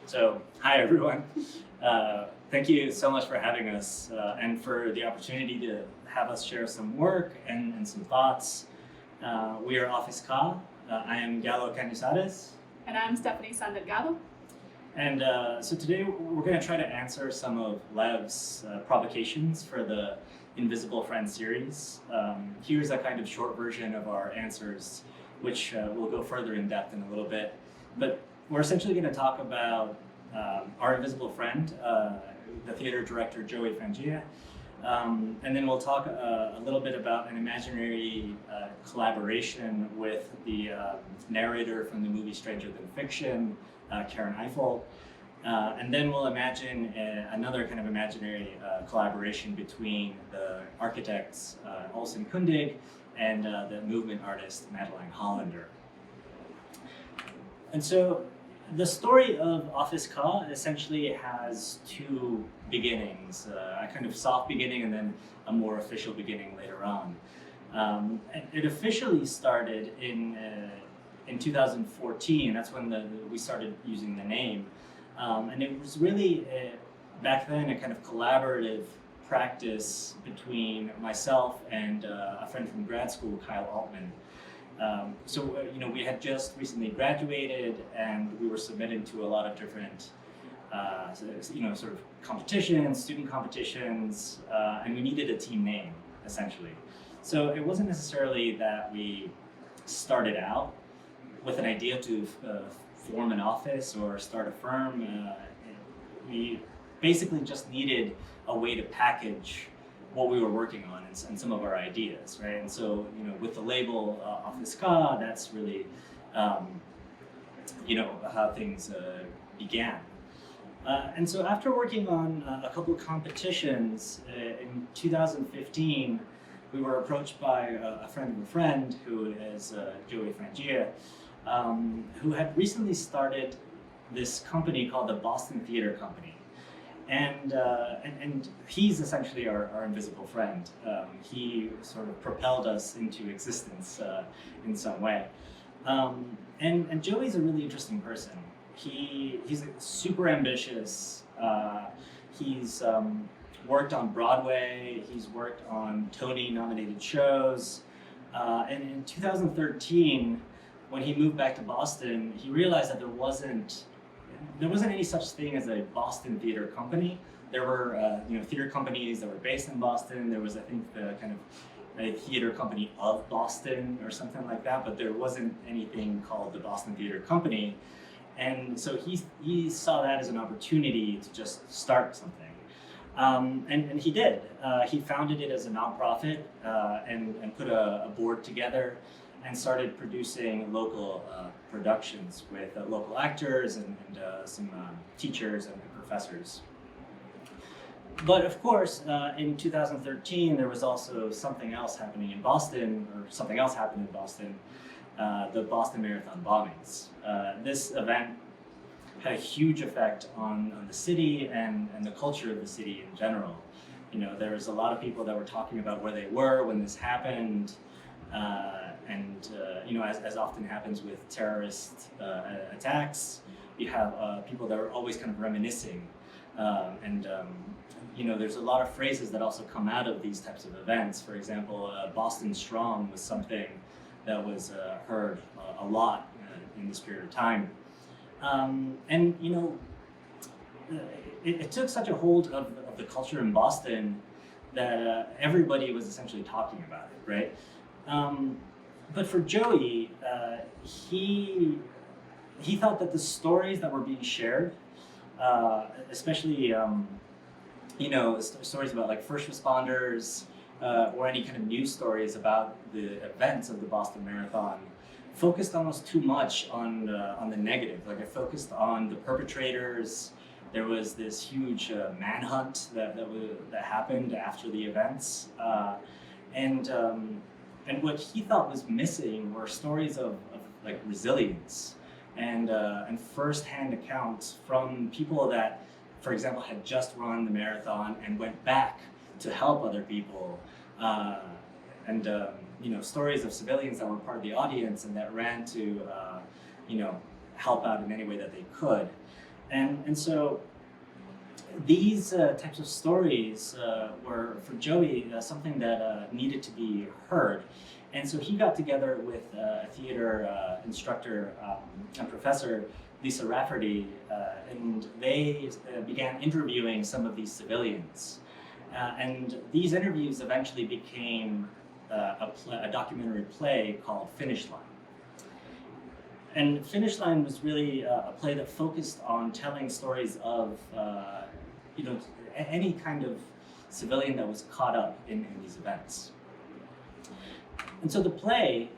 So, hi everyone. Thank you so much for having us and for the opportunity to have us share some work and some thoughts. We are Officeka. I am Galo Canizares. And I'm Stephanie Delgado. And so today we're going to try to answer some of Lev's provocations for the Invisible Friend series. Here's a kind of short version of our answers, which we'll go further in depth in a little bit. But we're essentially going to talk about our invisible friend, the theater director Joey Frangia, and then we'll talk a little bit about an imaginary collaboration with the narrator from the movie Stranger Than Fiction, Karen Eiffel, and then we'll imagine another kind of imaginary collaboration between the architects Olsen Kundig and the movement artist Madeline Hollander. And so the story of Officeka essentially has two beginnings, a kind of soft beginning and then a more official beginning later on. It officially started in 2014. That's when we started using the name. And it was really, back then, a kind of collaborative practice between myself and a friend from grad school, Kyle Altman. We had just recently graduated, and we were submitted to a lot of different, sort of competitions, student competitions, and we needed a team name, essentially. So it wasn't necessarily that we started out with an idea to form an office or start a firm. We basically just needed a way to package what we were working on and some of our ideas, right? And so, with the label Officeka, that's really, how things began. And so after working on a couple of competitions in 2015, we were approached by a friend of a friend who is Joey Frangia, who had recently started this company called the Boston Theater Company. And he's essentially our invisible friend. He sort of propelled us into existence in some way. And Joey's a really interesting person. He's super ambitious. He's worked on Broadway. He's worked on Tony-nominated shows. And in 2013, when he moved back to Boston, he realized that there wasn't any such thing as a Boston theater company. There were theater companies that were based in Boston. There was, I think, the kind of a theater company of Boston or something like that, but there wasn't anything called the Boston Theater Company. And so he saw that as an opportunity to just start something. And he did. He founded it as a nonprofit and put a board together and started producing local productions with local actors and some teachers and professors. But of course, in 2013, there was also something else happening in Boston, or something else happened in Boston, the Boston Marathon bombings. This event had a huge effect on the city and the culture of the city in general. There was a lot of people that were talking about where they were when this happened. As often happens with terrorist attacks, you have people that are always kind of reminiscing. There's a lot of phrases that also come out of these types of events. For example, Boston Strong was something that was heard a lot in this period of time. It took such a hold of the culture in Boston that everybody was essentially talking about it, right? But for Joey, he thought that the stories that were being shared, especially stories about like first responders or any kind of news stories about the events of the Boston Marathon, focused almost too much on the negative. Like it focused on the perpetrators. There was this huge manhunt that happened after the events, and what he thought was missing were stories of like resilience and first-hand accounts from people that, for example, had just run the marathon and went back to help other people, stories of civilians that were part of the audience and that ran to help out in any way that they could. And so these types of stories were, for Joey, something that needed to be heard. And so he got together with a theater instructor and professor, Lisa Rafferty, and they began interviewing some of these civilians. And these interviews eventually became a documentary play called Finish Line. And Finish Line was really a play that focused on telling stories of any kind of civilian that was caught up in these events. And so the play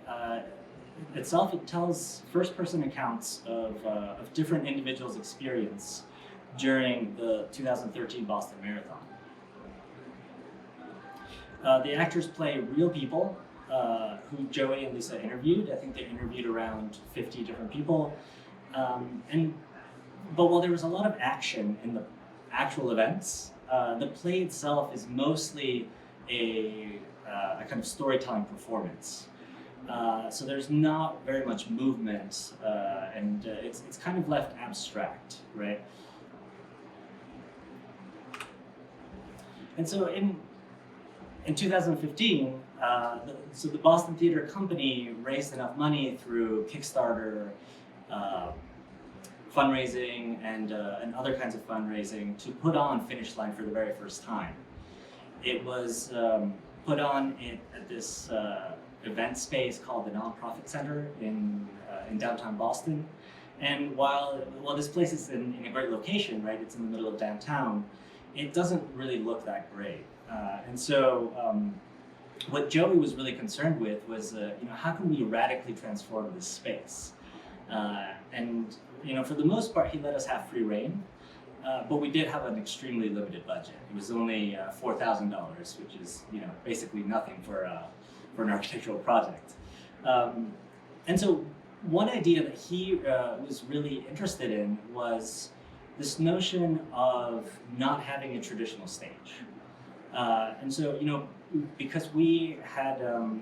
itself, it tells first-person accounts of different individuals' experience during the 2013 Boston Marathon. The actors play real people who Joey and Lisa interviewed. I think they interviewed around 50 different people. But while there was a lot of action in the actual events, the play itself is mostly a kind of storytelling performance. So there's not very much movement, and it's kind of left abstract, right? And so in 2015, the Boston Theater Company raised enough money through Kickstarter, fundraising, and other kinds of fundraising to put on Finish Line for the very first time. It was put on at this event space called the Nonprofit Center in downtown Boston. And while this place is in a great location, right, it's in the middle of downtown, it doesn't really look that great. And so what Joey was really concerned with was, how can we radically transform this space? And for the most part, he let us have free reign, but we did have an extremely limited budget. It was only $4,000, which is basically nothing for an architectural project. And so one idea that he was really interested in was this notion of not having a traditional stage. And so, because we had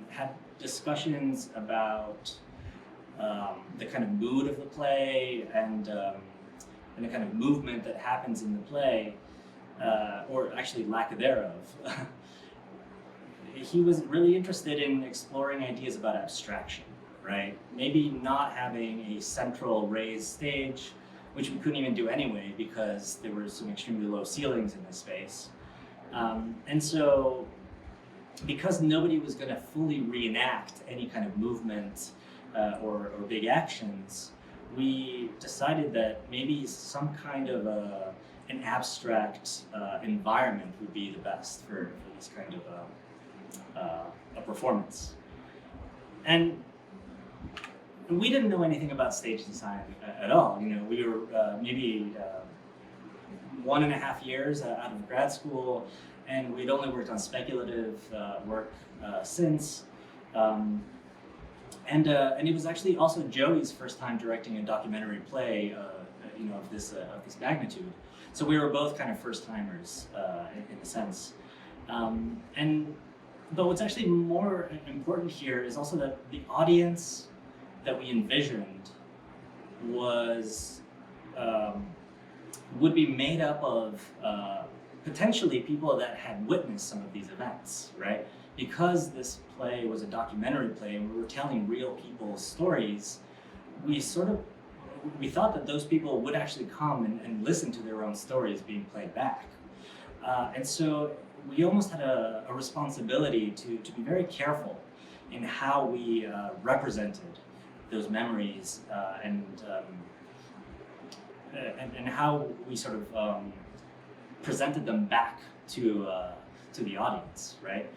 had discussions about the kind of mood of the play and the kind of movement that happens in the play, or actually lack thereof, he was really interested in exploring ideas about abstraction, right? Maybe not having a central raised stage, which we couldn't even do anyway because there were some extremely low ceilings in this space. And so, because nobody was going to fully reenact any kind of movement or big actions, we decided that maybe some kind of an abstract environment would be the best for this kind of a performance. And we didn't know anything about stage design at all. We were maybe 1.5 years out of grad school, and we'd only worked on speculative work since. And it was actually also Joey's first time directing a documentary play, of this magnitude. So we were both kind of first timers in a sense. But what's actually more important here is also that the audience that we envisioned would be made up of potentially people that had witnessed some of these events, right? Because this play was a documentary play and we were telling real people's stories, we thought that those people would actually come and listen to their own stories being played back. And so we almost had a responsibility to be very careful in how we represented those memories and how we sort of presented them back to the audience, right?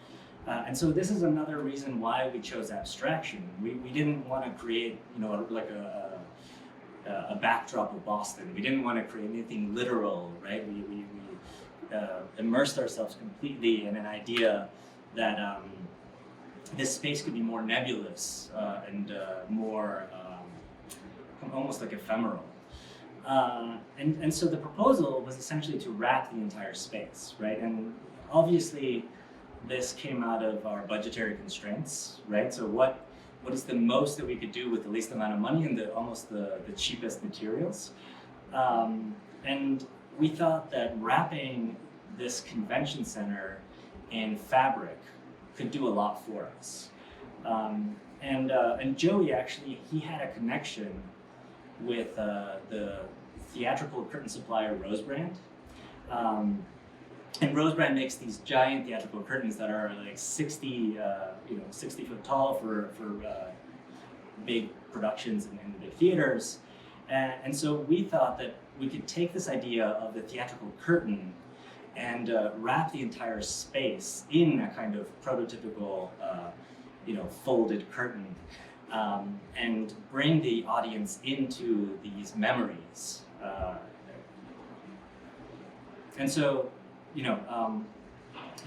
And so this is another reason why we chose abstraction. We didn't want to create, a backdrop of Boston. We didn't want to create anything literal, right? We immersed ourselves completely in an idea that this space could be more nebulous and more almost like ephemeral. And so the proposal was essentially to wrap the entire space, right? And obviously this came out of our budgetary constraints, right? So what is the most that we could do with the least amount of money and almost the cheapest materials? And we thought that wrapping this convention center in fabric could do a lot for us. And Joey actually, he had a connection with the theatrical curtain supplier Rosebrand. And Rosebrand makes these giant theatrical curtains that are like 60 foot tall for big productions in the big theaters. And so we thought that we could take this idea of the theatrical curtain and wrap the entire space in a kind of prototypical, folded curtain, and bring the audience into these memories. And so,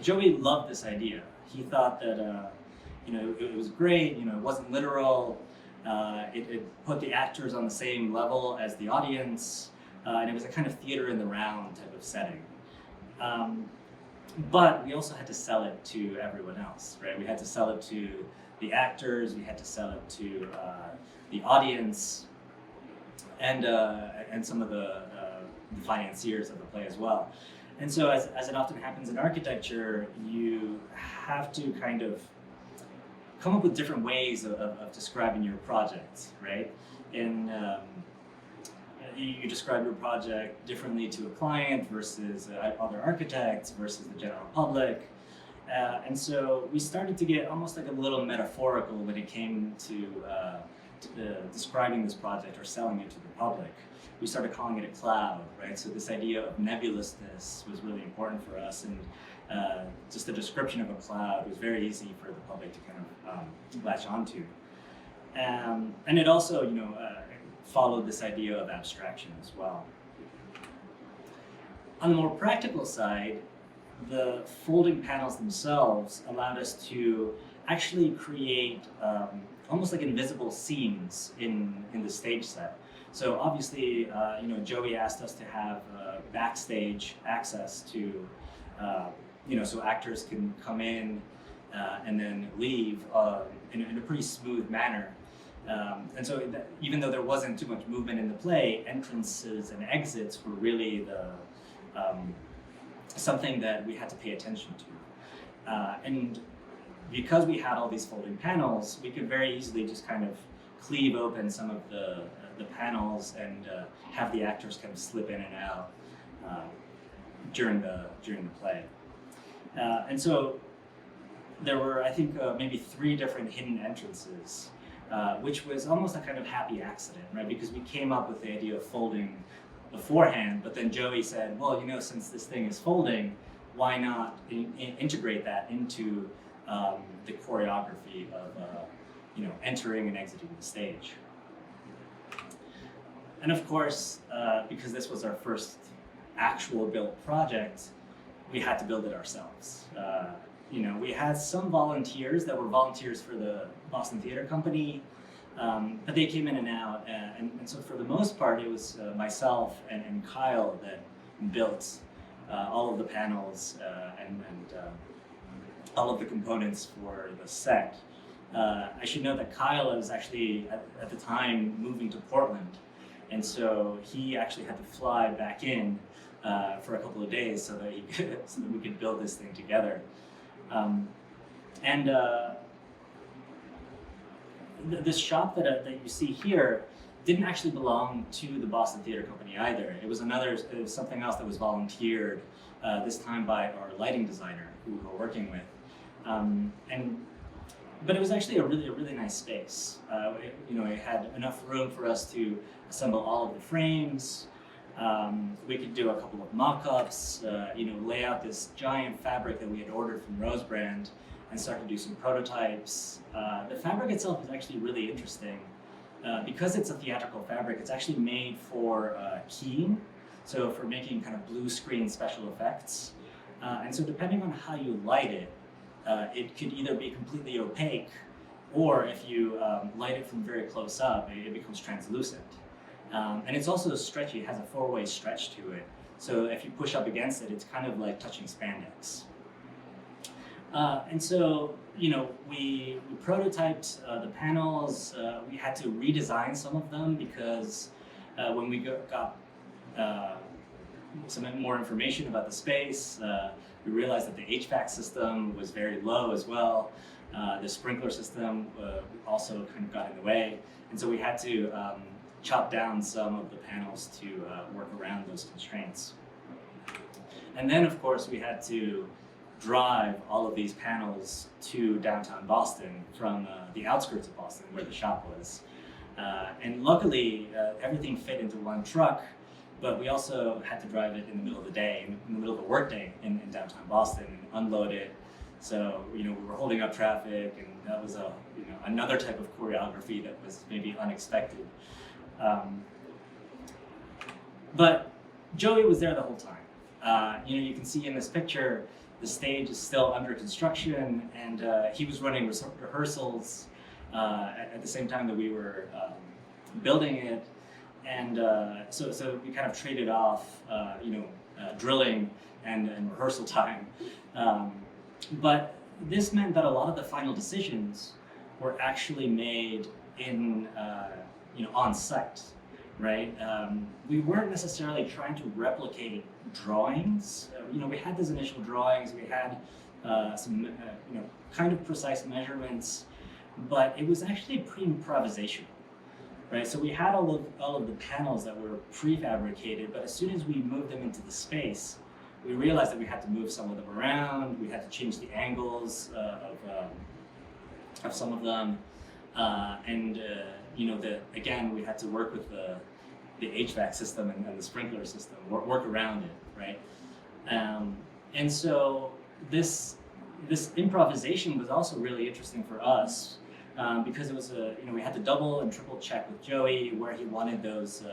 Joey loved this idea. He thought that, it was great. It wasn't literal. It put the actors on the same level as the audience, and it was a kind of theater in the round type of setting. But we also had to sell it to everyone else, right? We had to sell it to the actors, we had to sell it to the audience, and some of the financiers of the play as well. And so as it often happens in architecture, you have to kind of come up with different ways of describing your project, right? You describe your project differently to a client versus other architects versus the general public. And so we started to get almost like a little metaphorical when it came to describing this project or selling it to the public. We started calling it a cloud, right? So this idea of nebulousness was really important for us, and just the description of a cloud was very easy for the public to kind of latch onto. And it also, followed this idea of abstraction as well. On the more practical side, the folding panels themselves allowed us to actually create almost like invisible scenes in the stage set. So obviously, Joey asked us to have backstage access to, so actors can come in and then leave in a pretty smooth manner. And so even though there wasn't too much movement in the play, entrances and exits were really something that we had to pay attention to. And because we had all these folding panels, we could very easily just kind of cleave open some of the panels and have the actors kind of slip in and out during the play. And so there were, I think, maybe 3 different hidden entrances, which was almost a kind of happy accident, right? Because we came up with the idea of folding beforehand, but then Joey said, well, since this thing is folding, why not integrate that into the choreography of, entering and exiting the stage. And of course, because this was our first actual built project, we had to build it ourselves. We had some volunteers that were volunteers for the Boston Theater Company, but they came in and out, and so for the most part, it was myself and Kyle that built all of the panels and all of the components for the set. I should note that Kyle was actually, at the time, moving to Portland, and so he actually had to fly back in for a couple of days so that we could build this thing together. This shop that you see here didn't actually belong to the Boston Theater Company either. It was something else that was volunteered, this time by our lighting designer who we were working with. But it was actually a really nice space. It had enough room for us to assemble all of the frames. We could do a couple of mock-ups, lay out this giant fabric that we had ordered from Rosebrand and start to do some prototypes. The fabric itself is actually really interesting. Because it's a theatrical fabric, it's actually made for keying, so for making kind of blue screen special effects. And so depending on how you light it, it could either be completely opaque, or if you light it from very close up, it becomes translucent. And it's also stretchy. It has a 4-way stretch to it. So if you push up against it, it's kind of like touching spandex. And so, we prototyped the panels. We had to redesign some of them because when we got some more information about the space. We realized that the HVAC system was very low as well. The sprinkler system also kind of got in the way. And so we had to chop down some of the panels to work around those constraints. And then, of course, we had to drive all of these panels to downtown Boston from the outskirts of Boston, where the shop was. And luckily, everything fit into one truck, but we also had to drive it in the middle of the day, in the middle of a workday in downtown Boston, and unload it. So, we were holding up traffic, and that was another type of choreography that was maybe unexpected. But Joey was there the whole time. You can see in this picture, the stage is still under construction, and he was running rehearsals at the same time that we were building it. And so we kind of traded off, drilling and rehearsal time. But this meant that a lot of the final decisions were actually made in, on site, right? We weren't necessarily trying to replicate drawings. We had those initial drawings, we had some, kind of precise measurements, but it was actually pretty improvisational, right? So we had all of the panels that were prefabricated, but as soon as we moved them into the space, we realized that we had to move some of them around. We had to change the angles of some of them, again, we had to work with the HVAC system and the sprinkler system, work around it, right? And so this improvisation was also really interesting for us because it was we had to double and triple check with Joey where he wanted those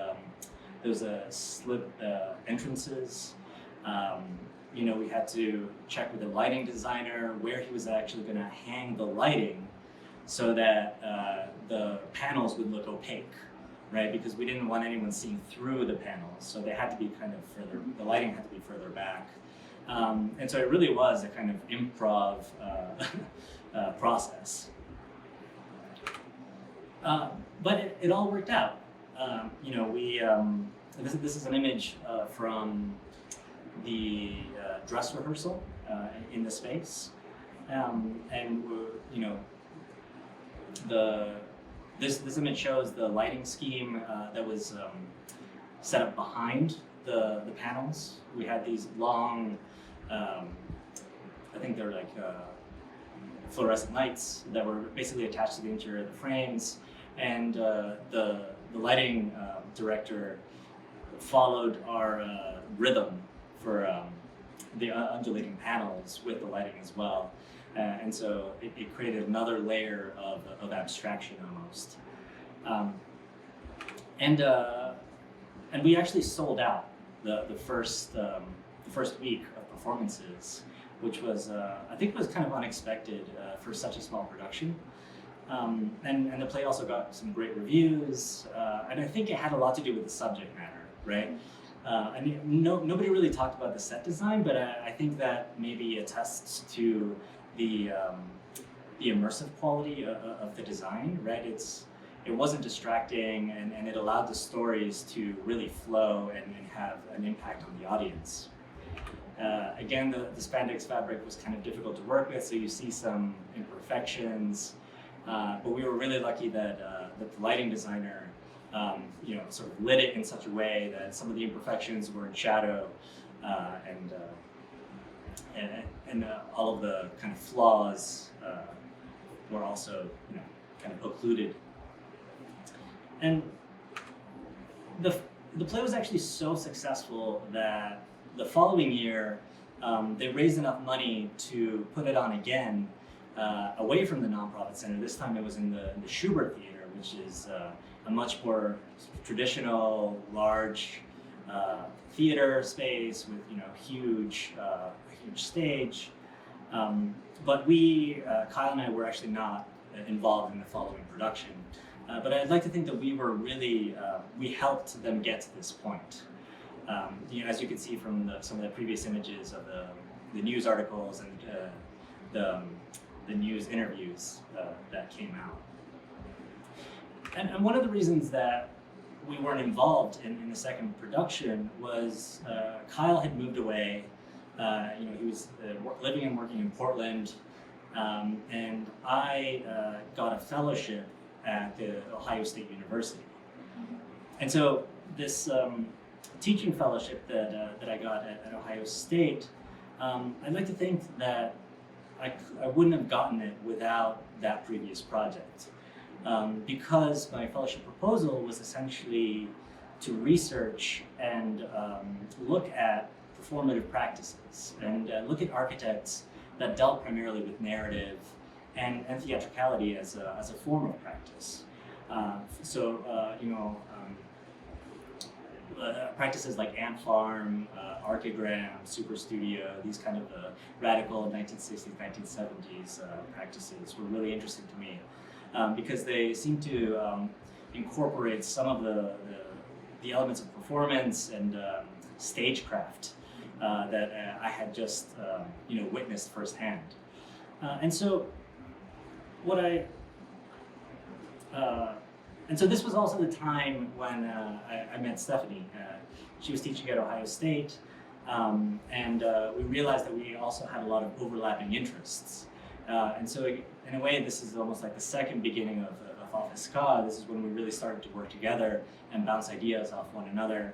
slip entrances. We had to check with the lighting designer where he was actually going to hang the lighting so that the panels would look opaque, right? Because we didn't want anyone seeing through the panels, so they had to be kind of further, the lighting had to be further back. And so it really was a kind of improv process. But it all worked out. This is an image from the dress rehearsal in the space, this image shows the lighting scheme that was set up behind the panels. We had these long, I think they're like fluorescent lights that were basically attached to the interior of the frames, and the lighting director followed our rhythm for the undulating panels with the lighting as well. And so it created another layer of abstraction almost. And we actually sold out the first week of performances, which was, I think was kind of unexpected for such a small production. And the play also got some great reviews, and I think it had a lot to do with the subject matter, right? Nobody really talked about the set design, but I think that maybe attests to the immersive quality of the design, right? It wasn't distracting, and it allowed the stories to really flow and have an impact on the audience. Again, the spandex fabric was kind of difficult to work with, so you see some imperfections, but we were really lucky that the lighting designer sort of lit it in such a way that some of the imperfections were in shadow, and all of the kind of flaws were also kind of occluded. And the play was actually so successful that the following year they raised enough money to put it on again away from the nonprofit center. This time it was in the Schubert Theater, which is a much more traditional, large theater space with a huge stage. But Kyle and I were actually not involved in the following production. But I'd like to think that we were really, we helped them get to this point. As you can see from some of the previous images of the news articles and the news interviews that came out. And one of the reasons that we weren't involved in the second production was Kyle had moved away. He was living and working in Portland, and I got a fellowship at the Ohio State University. And so this teaching fellowship that I got at Ohio State, I'd like to think that I wouldn't have gotten it without that previous project. Because my fellowship proposal was essentially to research and look at performative practices and look at architects that dealt primarily with narrative and theatricality as a form of practice. Practices like Ant Farm, Archigram, Super Studio, these kind of radical 1960s, 1970s practices were really interesting to me. Because they seem to incorporate some of the elements of performance and stagecraft that I had just witnessed firsthand. And so this was also the time when I met Stephanie. She was teaching at Ohio State, and we realized that we also had a lot of overlapping interests. And so in a way, this is almost like the second beginning of Officeka. This is when we really started to work together and bounce ideas off one another.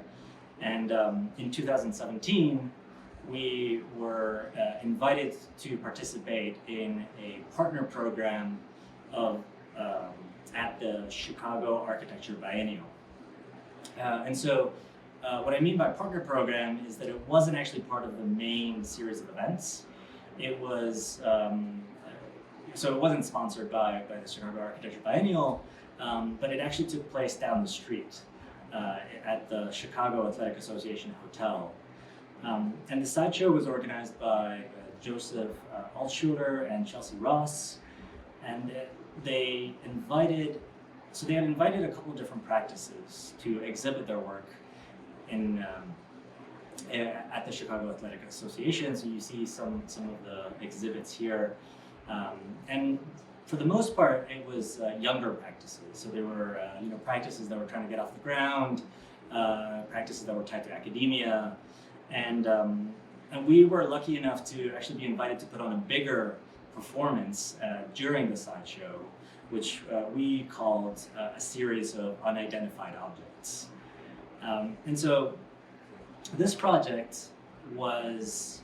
And in 2017, we were invited to participate in a partner program at the Chicago Architecture Biennial. And so what I mean by partner program is that it wasn't actually part of the main series of events. It was so it wasn't sponsored by the Chicago Architecture Biennial, but it actually took place down the street at the Chicago Athletic Association Hotel. And the sideshow was organized by Joseph Altschuler and Chelsea Ross, and they had invited a couple of different practices to exhibit their work at the Chicago Athletic Association. So you see some of the exhibits here. And for the most part, it was younger practices. So they were practices that were trying to get off the ground, practices that were tied to academia. And we were lucky enough to actually be invited to put on a bigger performance during the sideshow, which we called a series of unidentified objects. And so this project was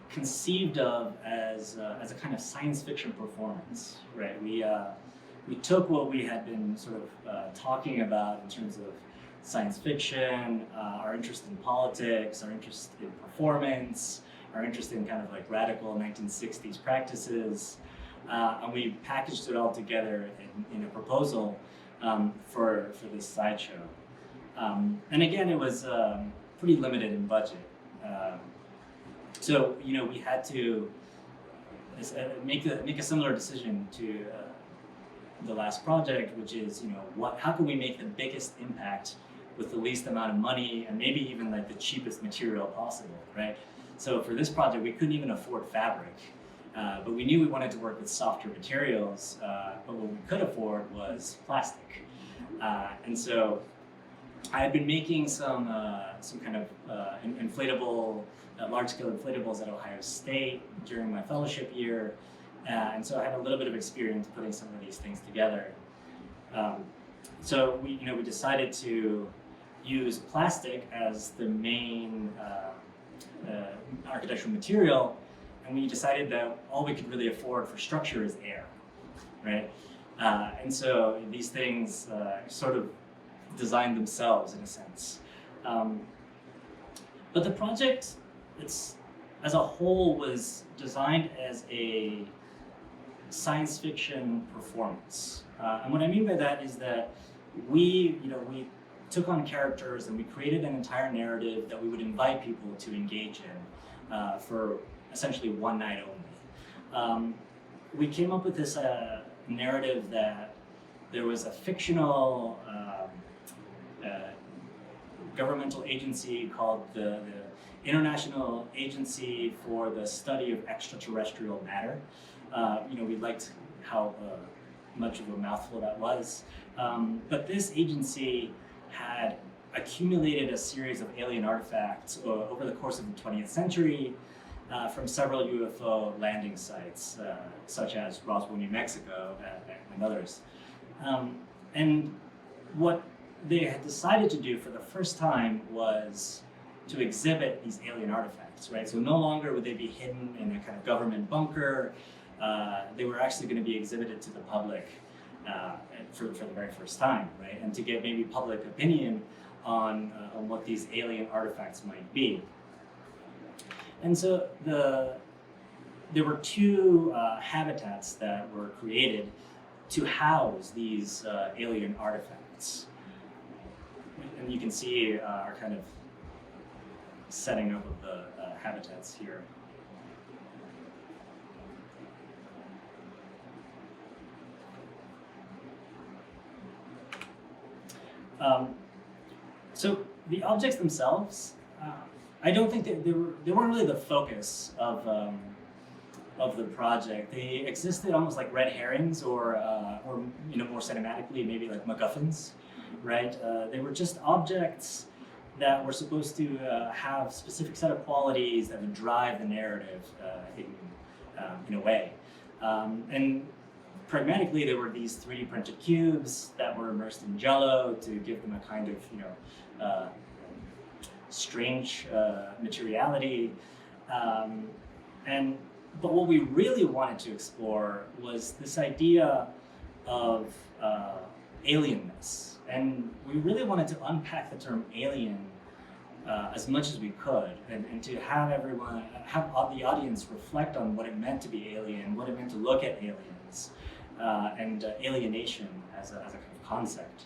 conceived of as a kind of science fiction performance, right? We took what we had been sort of talking about in terms of science fiction, our interest in politics, our interest in performance, our interest in kind of like radical 1960s practices, and we packaged it all together in a proposal for this sideshow. And again, it was pretty limited in budget. So we had to make a similar decision to the last project, which is how can we make the biggest impact with the least amount of money and maybe even like the cheapest material possible, right? So for this project, we couldn't even afford fabric, but we knew we wanted to work with softer materials. But what we could afford was plastic, and so I had been making some kind of inflatable. Large-scale inflatables at Ohio State during my fellowship year, and so I had a little bit of experience putting some of these things together. So we decided to use plastic as the main architectural material, and we decided that all we could really afford for structure is air, right? And so these things sort of designed themselves in a sense. But the project as a whole was designed as a science fiction performance. And what I mean by that is that we took on characters and we created an entire narrative that we would invite people to engage in for essentially one night only. We came up with this narrative that there was a fictional governmental agency called the International Agency for the Study of Extraterrestrial Matter. We liked how much of a mouthful that was. But this agency had accumulated a series of alien artifacts over the course of the 20th century from several UFO landing sites, such as Roswell, New Mexico, and others. And what they had decided to do for the first time was to exhibit these alien artifacts, right? So no longer would they be hidden in a kind of government bunker. They were actually going to be exhibited to the public for the very first time, right? And to get maybe public opinion on what these alien artifacts might be. And so there were two habitats that were created to house these alien artifacts. And you can see our kind of setting up of the habitats here. So the objects themselves, I don't think they weren't really the focus of the project. They existed almost like red herrings, or more cinematically, maybe like MacGuffins, right? They were just objects that were supposed to have specific set of qualities that would drive the narrative in a way. And pragmatically, there were these 3D printed cubes that were immersed in Galo to give them a kind of strange materiality. But what we really wanted to explore was this idea of alienness. And we really wanted to unpack the term alien as much as we could, and to have the audience reflect on what it meant to be alien, what it meant to look at aliens, and alienation as a kind of concept.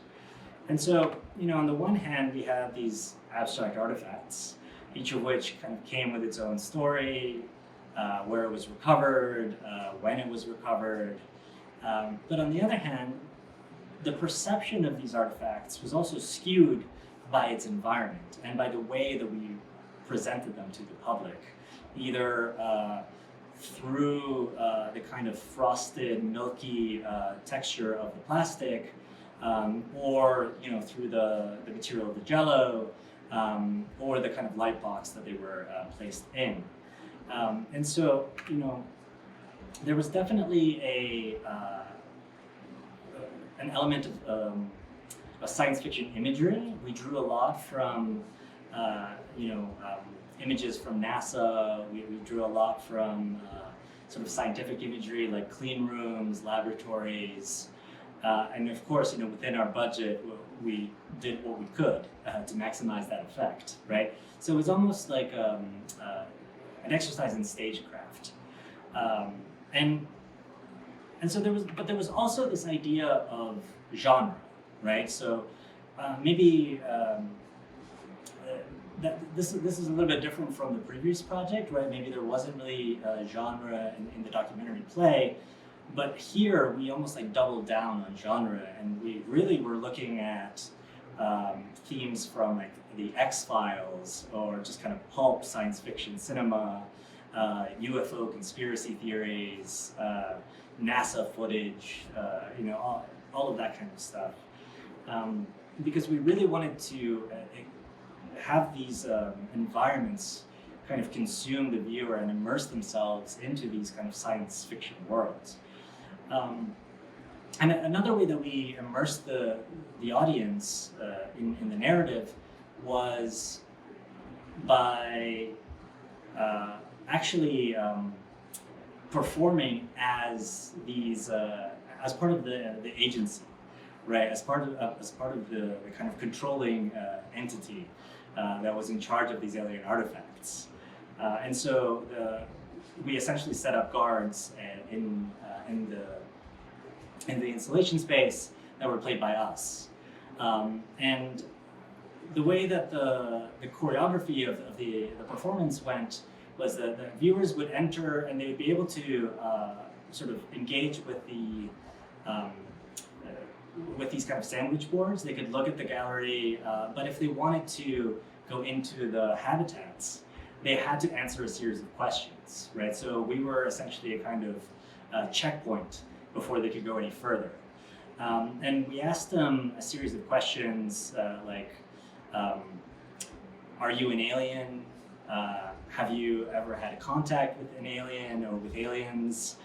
And so, on the one hand, we have these abstract artifacts, each of which kind of came with its own story, where it was recovered, when it was recovered. But on the other hand, the perception of these artifacts was also skewed by its environment and by the way that we presented them to the public, either through the kind of frosted, milky texture of the plastic, or through the material of the Jello, or the kind of light box that they were placed in. And so, there was definitely an element of a science fiction imagery. We drew a lot from, images from NASA. We drew a lot from sort of scientific imagery like clean rooms, laboratories, and of course, within our budget, we did what we could to maximize that effect, right? So it was almost like an exercise in stagecraft, and so there was also this idea of genre, right? So maybe this is a little bit different from the previous project, right? Maybe there wasn't really a genre in the documentary play, but here we almost like doubled down on genre, and we really were looking at themes from like the X-Files, or just kind of pulp science fiction cinema, UFO conspiracy theories, NASA footage, all of that kind of stuff. Because we really wanted to have these environments kind of consume the viewer and immerse themselves into these kind of science fiction worlds. And another way that we immersed the audience in the narrative was by actually performing as these as part of the agency, right? As part of the kind of controlling entity that was in charge of these alien artifacts, and so we essentially set up guards in the installation space that were played by us, and the way that the choreography of the performance went was that the viewers would enter and they would be able to sort of engage with with these kind of sandwich boards. They could look at the gallery, but if they wanted to go into the habitats, they had to answer a series of questions, right? So we were essentially a kind of checkpoint before they could go any further. And we asked them a series of questions like, are you an alien? Have you ever had contact with an alien or with aliens?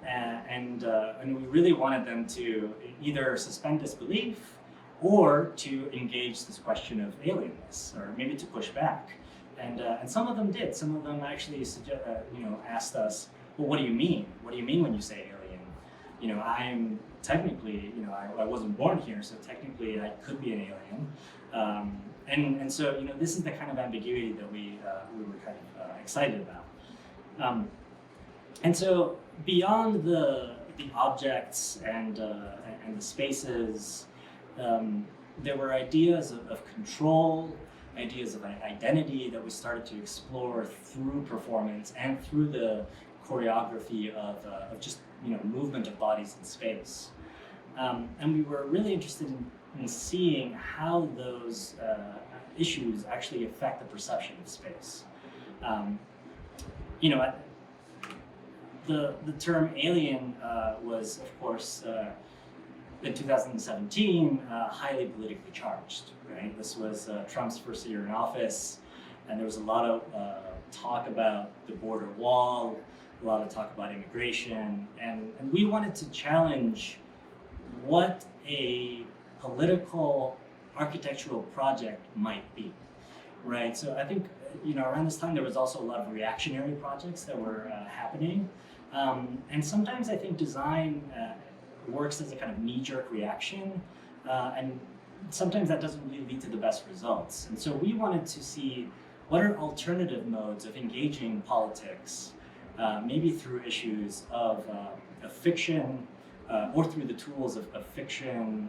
And we really wanted them to either suspend disbelief or to engage this question of alienness, or maybe to push back. And some of them did. Some of them actually asked us, well, what do you mean? What do you mean when you say alien? I'm technically, I wasn't born here, so technically I could be an alien. And so, this is the kind of ambiguity that we were kind of excited about. And so, beyond the objects and the spaces, there were ideas of control, ideas of identity that we started to explore through performance and through the choreography of just movement of bodies in space. And we were really interested in seeing how those issues actually affect the perception of space. The term alien was, of course, in 2017, highly politically charged, right? This was Trump's first year in office, and there was a lot of talk about the border wall, a lot of talk about immigration, and we wanted to challenge what a political architectural project might be, right? So I think, around this time there was also a lot of reactionary projects that were happening, and sometimes I think design works as a kind of knee-jerk reaction, and sometimes that doesn't really lead to the best results. And so we wanted to see what are alternative modes of engaging politics, maybe through issues of fiction, or through the tools of fiction,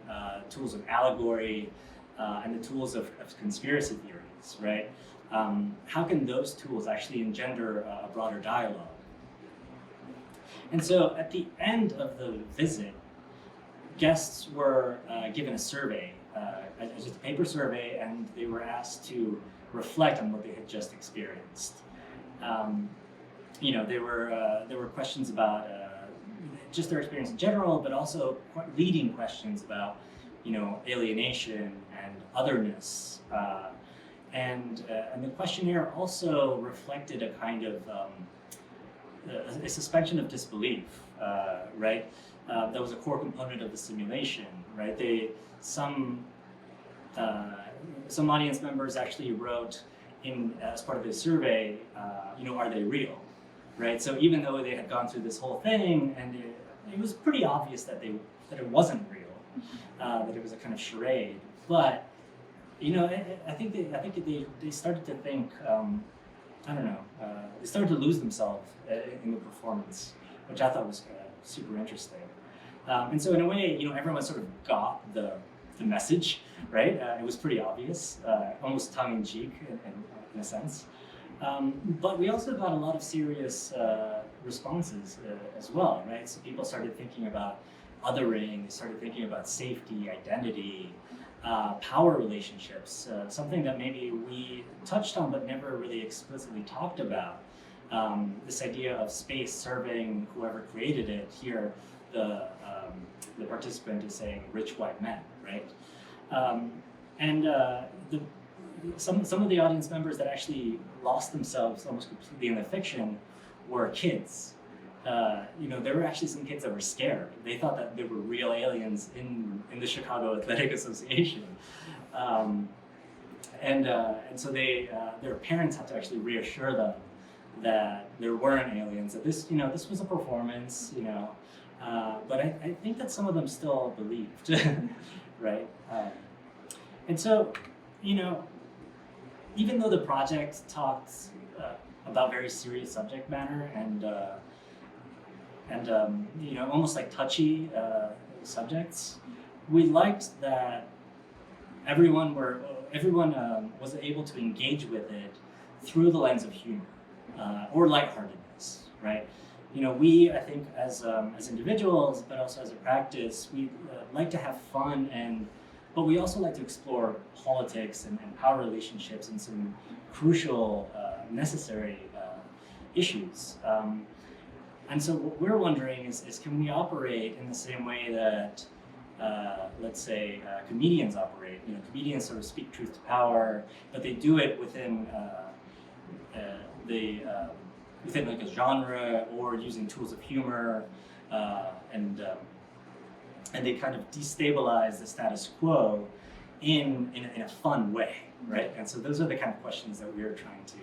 tools of allegory, and the tools of conspiracy theories, right? How can those tools actually engender a broader dialogue? And so at the end of the visit, guests were given a survey, just a paper survey, and they were asked to reflect on what they had just experienced. There were questions about just their experience in general, but also leading questions about, alienation and otherness. And the questionnaire also reflected a kind of a suspension of disbelief, right? That was a core component of the simulation, right? Some audience members actually wrote as part of the survey, are they real, right? So even though they had gone through this whole thing, and it was pretty obvious that it wasn't real, that it was a kind of charade, but I think they started to think, they started to lose themselves in the performance, which I thought was super interesting. And so in a way, everyone sort of got the message, right? It was pretty obvious, almost tongue-in-cheek in a sense. But we also got a lot of serious responses as well, right? So people started thinking about othering, they started thinking about safety, identity, power relationships, something that maybe we touched on but never really explicitly talked about. This idea of space serving whoever created it. Here, the participant is saying rich white men, right? Some of the audience members that actually lost themselves almost completely in the fiction were kids. There were actually some kids that were scared. They thought that there were real aliens in the Chicago Athletic Association. And so their parents had to actually reassure them that there weren't aliens, that this was a performance, but I think that some of them still believed, right? And so, even though the project talked about very serious subject matter and almost like touchy subjects, we liked that everyone was able to engage with it through the lens of humor or lightheartedness, right? We, I think, as individuals, but also as a practice, we like to have fun, but we also like to explore politics and power relationships and some crucial, necessary issues. And so what we're wondering is can we operate in the same way that let's say, comedians operate. Comedians sort of speak truth to power, but they do it within within like a genre or using tools of humor, and they kind of destabilize the status quo in a fun way, right? And so those are the kind of questions that we are trying to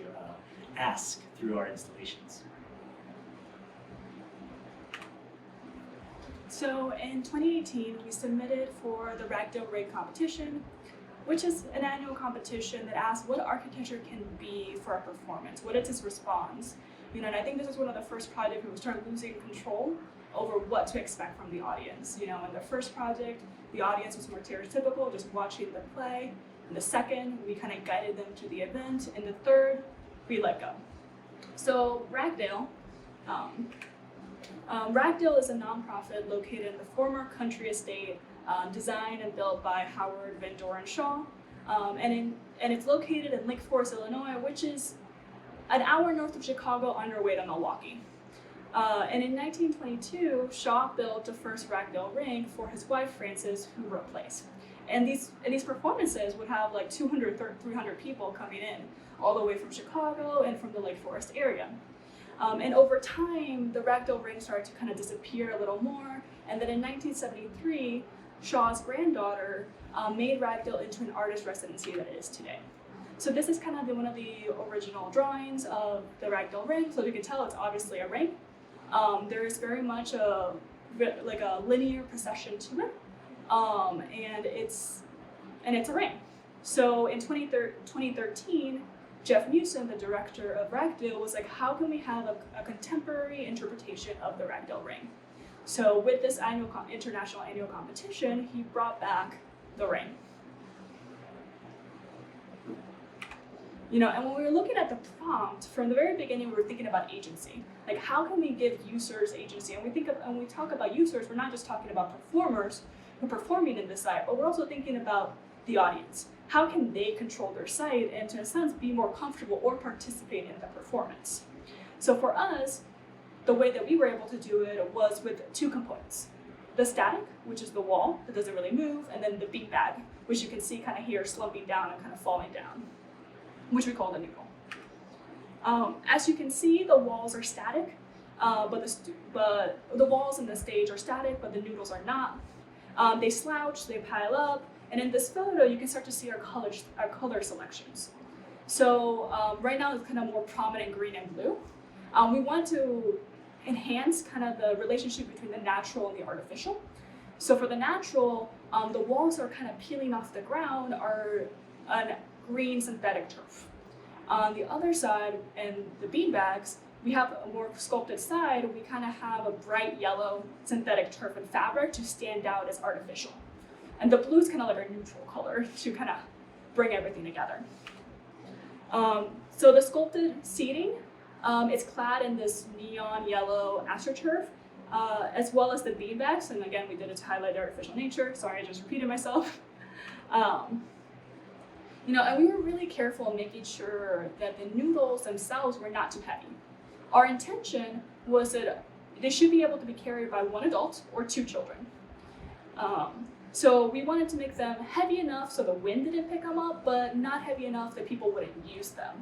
ask through our installations. So in 2018, we submitted for the Ragdale Ring competition, which is an annual competition that asks what architecture can be for a performance, what is its response. And I think this is one of the first projects where we started losing control over what to expect from the audience. In the first project, the audience was more stereotypical, just watching the play. In the second, we kind of guided them to the event. In the third, we let go. So Ragdale, Ragdale is a nonprofit located in the former country estate, designed and built by Howard Van Doren Shaw, and it's located in Lake Forest, Illinois, which is an hour north of Chicago on your way to Milwaukee. And in 1922, Shaw built the first Ragdale Ring for his wife Frances, who wrote plays. And these performances would have like 200, 300 people coming in, all the way from Chicago and from the Lake Forest area. And over time, the Ragdale Ring started to kind of disappear a little more. And then in 1973, Shaw's granddaughter made Ragdale into an artist residency that it is today. So this is kind of one of the original drawings of the Ragdale Ring. So you can tell it's obviously a ring. There is very much a linear procession to it, and it's a ring. So in 2013, Jeff Newsom, the director of Ragdale, was like, how can we have a contemporary interpretation of the Ragdale Ring? So with this international annual competition, he brought back the ring. And when we were looking at the prompt, from the very beginning, we were thinking about agency. Like, how can we give users agency? And when we talk about users, we're not just talking about performers who are performing in the site, but we're also thinking about the audience. How can they control their site and, to a sense, be more comfortable or participate in the performance? So for us, the way that we were able to do it was with two components. The static, which is the wall that doesn't really move, and then the beanbag, which you can see kind of here slumping down and kind of falling down, which we call the noodle. As you can see, the walls are static, but the walls in the stage are static, but the noodles are not. They slouch, they pile up, and in this photo, you can start to see our color selections. So right now, it's kind of more prominent green and blue. We want to enhance kind of the relationship between the natural and the artificial. So for the natural, the walls are kind of peeling off the ground are a green synthetic turf. On the other side, and the beanbags, we have a more sculpted side, we kind of have a bright yellow synthetic turf and fabric to stand out as artificial. And the blue is kind of like a neutral color to kind of bring everything together. So the sculpted seating, it's clad in this neon yellow astroturf, as well as the beanbags. And again, we did it to highlight the artificial nature. Sorry, I just repeated myself. And we were really careful in making sure that the noodles themselves were not too heavy. Our intention was that they should be able to be carried by one adult or two children. So we wanted to make them heavy enough so the wind didn't pick them up, but not heavy enough that people wouldn't use them.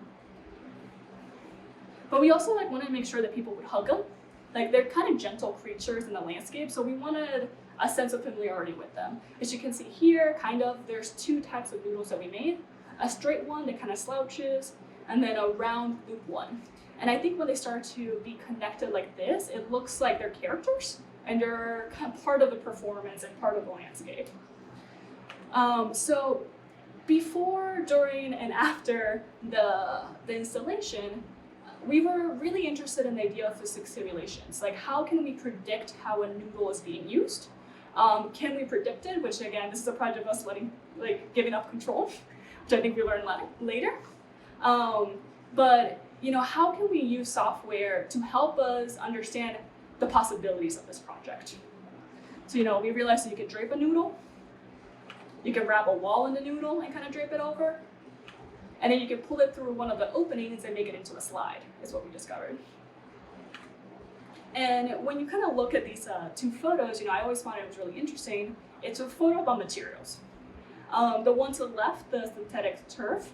But we also wanted to make sure that people would hug them. They're kind of gentle creatures in the landscape, so we wanted a sense of familiarity with them. As you can see here, there's two types of noodles that we made. A straight one that kind of slouches, and then a round loop one. And I think when they start to be connected like this, it looks like they're characters, and they're kind of part of the performance and part of the landscape. So before, during, and after the installation, we were really interested in the idea of physics simulations. How can we predict how a noodle is being used? Can we predict it? Which again, this is a project of us giving up control, which I think we learn later. But how can we use software to help us understand the possibilities of this project? So we realized that you could drape a noodle, you can wrap a wall in the noodle and kind of drape it over, and then you can pull it through one of the openings and make it into a slide, is what we discovered. And when you kind of look at these two photos, I always found it was really interesting, It's a photo about materials. The one to the left, the synthetic turf,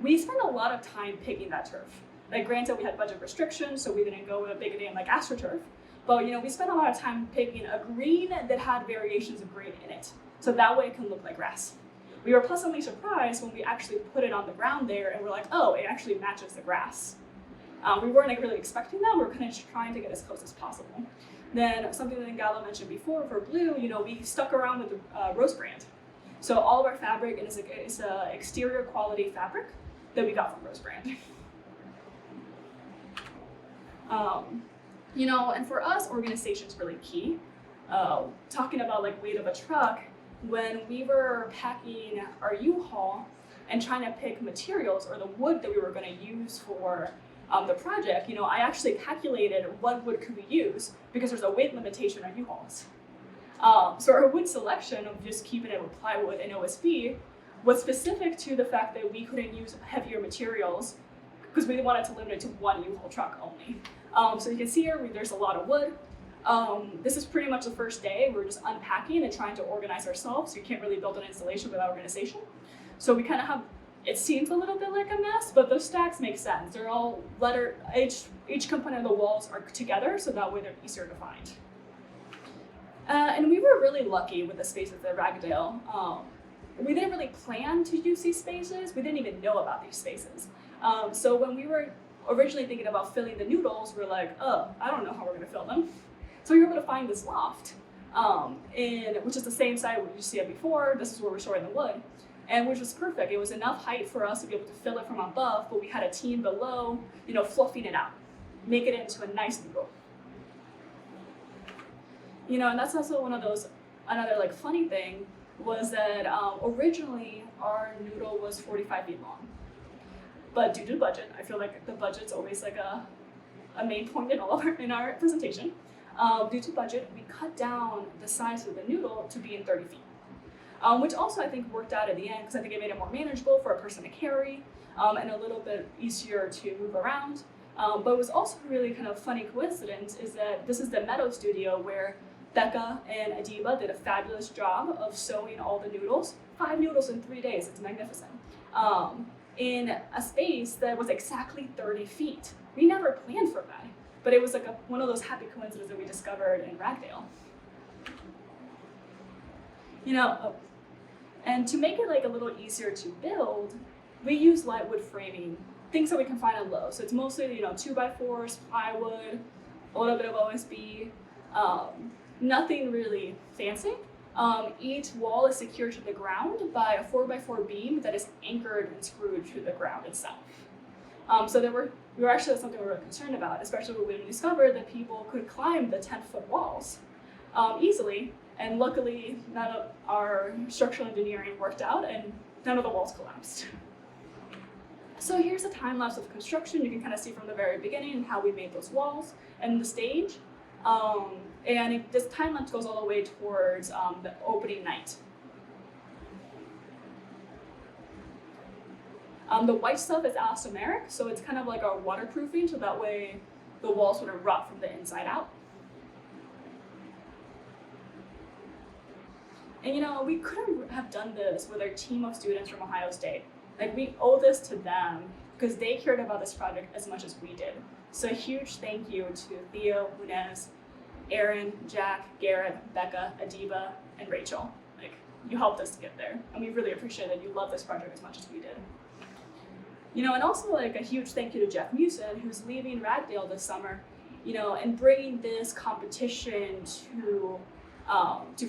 we spent a lot of time picking that turf. Like, granted, we had budget restrictions, so we didn't go with a big name like AstroTurf. But we spent a lot of time picking a green that had variations of green in it, so that way it can look like grass. We were pleasantly surprised when we actually put it on the ground there, and we're like, oh, it actually matches the grass. We weren't really expecting that. We were kind of trying to get as close as possible. Then something that Galo mentioned before for blue, we stuck around with the rose brand. So all of our fabric is a exterior quality fabric that we got from Rose Brand. And for us, organization is really key. Talking about like weight of a truck, when we were packing our U-Haul and trying to pick materials or the wood that we were going to use for the project, I actually calculated what wood could we use because there's a weight limitation on U-Hauls. So our wood selection of just keeping it with plywood and OSB was specific to the fact that we couldn't use heavier materials because we wanted to limit it to one U-Haul truck only. So you can see here, there's a lot of wood. This is pretty much the first day. We're just unpacking and trying to organize ourselves. So you can't really build an installation without organization. So we kind of have, it seems a little bit like a mess, but those stacks make sense. They're all each component of the walls are together, so that way they're easier to find. And we were really lucky with the spaces at Ragdale. We didn't really plan to use these spaces. We didn't even know about these spaces. So when we were originally thinking about filling the noodles, we're like, oh, I don't know how we're gonna fill them. So we were able to find this loft, which is the same side where you see it before. This is where we're storing the wood, and which was perfect. It was enough height for us to be able to fill it from above, but we had a team below, fluffing it out, make it into a nice noodle. And that's also another like funny thing was that originally our noodle was 45 feet long. But due to budget, I feel like the budget's always like a main point in our presentation. Due to budget, we cut down the size of the noodle to be in 30 feet. Which also I think worked out at the end because I think it made it more manageable for a person to carry and a little bit easier to move around. But it was also a really kind of funny coincidence is that this is the Meadow Studio where Becca and Adiba did a fabulous job of sewing all the noodles. 5 noodles in 3 days, it's magnificent. In a space that was exactly 30 feet. We never planned for that, but it was like one of those happy coincidences that we discovered in Ragdale. And to make it like a little easier to build, we use light wood framing, things that we can find at Lowe's. So it's mostly 2x4s, plywood, a little bit of OSB, nothing really fancy. Each wall is secured to the ground by a 4x4 beam that is anchored and screwed to the ground itself. So we were actually something we were concerned about, especially when we discovered that people could climb the 10-foot walls easily. And luckily, none of our structural engineering worked out and none of the walls collapsed. So here's a time lapse of construction. You can kind of see from the very beginning how we made those walls and the stage. This time lapse goes all the way towards the opening night. The white stuff is elastomeric, so it's kind of like our waterproofing, so that way the walls wouldn't rot from the inside out. And we couldn't have done this with our team of students from Ohio State. Like, we owe this to them because they cared about this project as much as we did. So a huge thank you to Theo, Munez, Aaron, Jack, Garrett, Becca, Adiba, and Rachel. Like, you helped us to get there, and we really appreciate that you love this project as much as we did. And also like a huge thank you to Jeff Musin, who's leaving Ragdale this summer, and bringing this competition to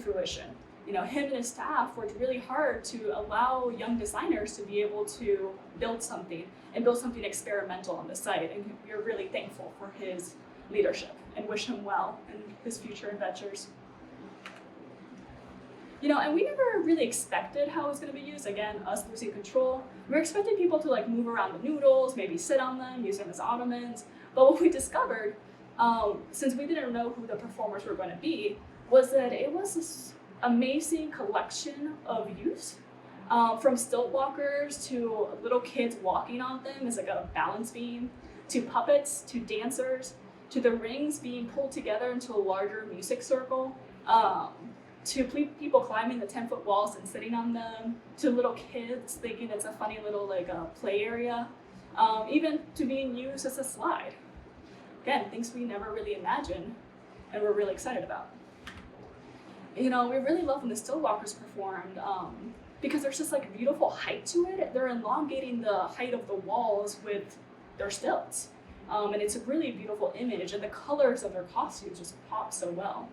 fruition. Him and his staff worked really hard to allow young designers to be able to build something experimental on the site, and we're really thankful for his leadership and wish him well in his future adventures. And we never really expected how it was going to be used. Again, us losing control. We were expecting people to like move around the noodles, maybe sit on them, use them as ottomans. But what we discovered, since we didn't know who the performers were going to be, was that it was this amazing collection of use. From stilt walkers to little kids walking on them as like a balance beam, to puppets, to dancers, to the rings being pulled together into a larger music circle, to people climbing the 10-foot walls and sitting on them, to little kids thinking it's a funny little play area, even to being used as a slide. Again, things we never really imagined and we're really excited about. We really love when the still walkers performed because there's just like beautiful height to it. They're elongating the height of the walls with their stilts. And it's a really beautiful image, and the colors of their costumes just pop so well.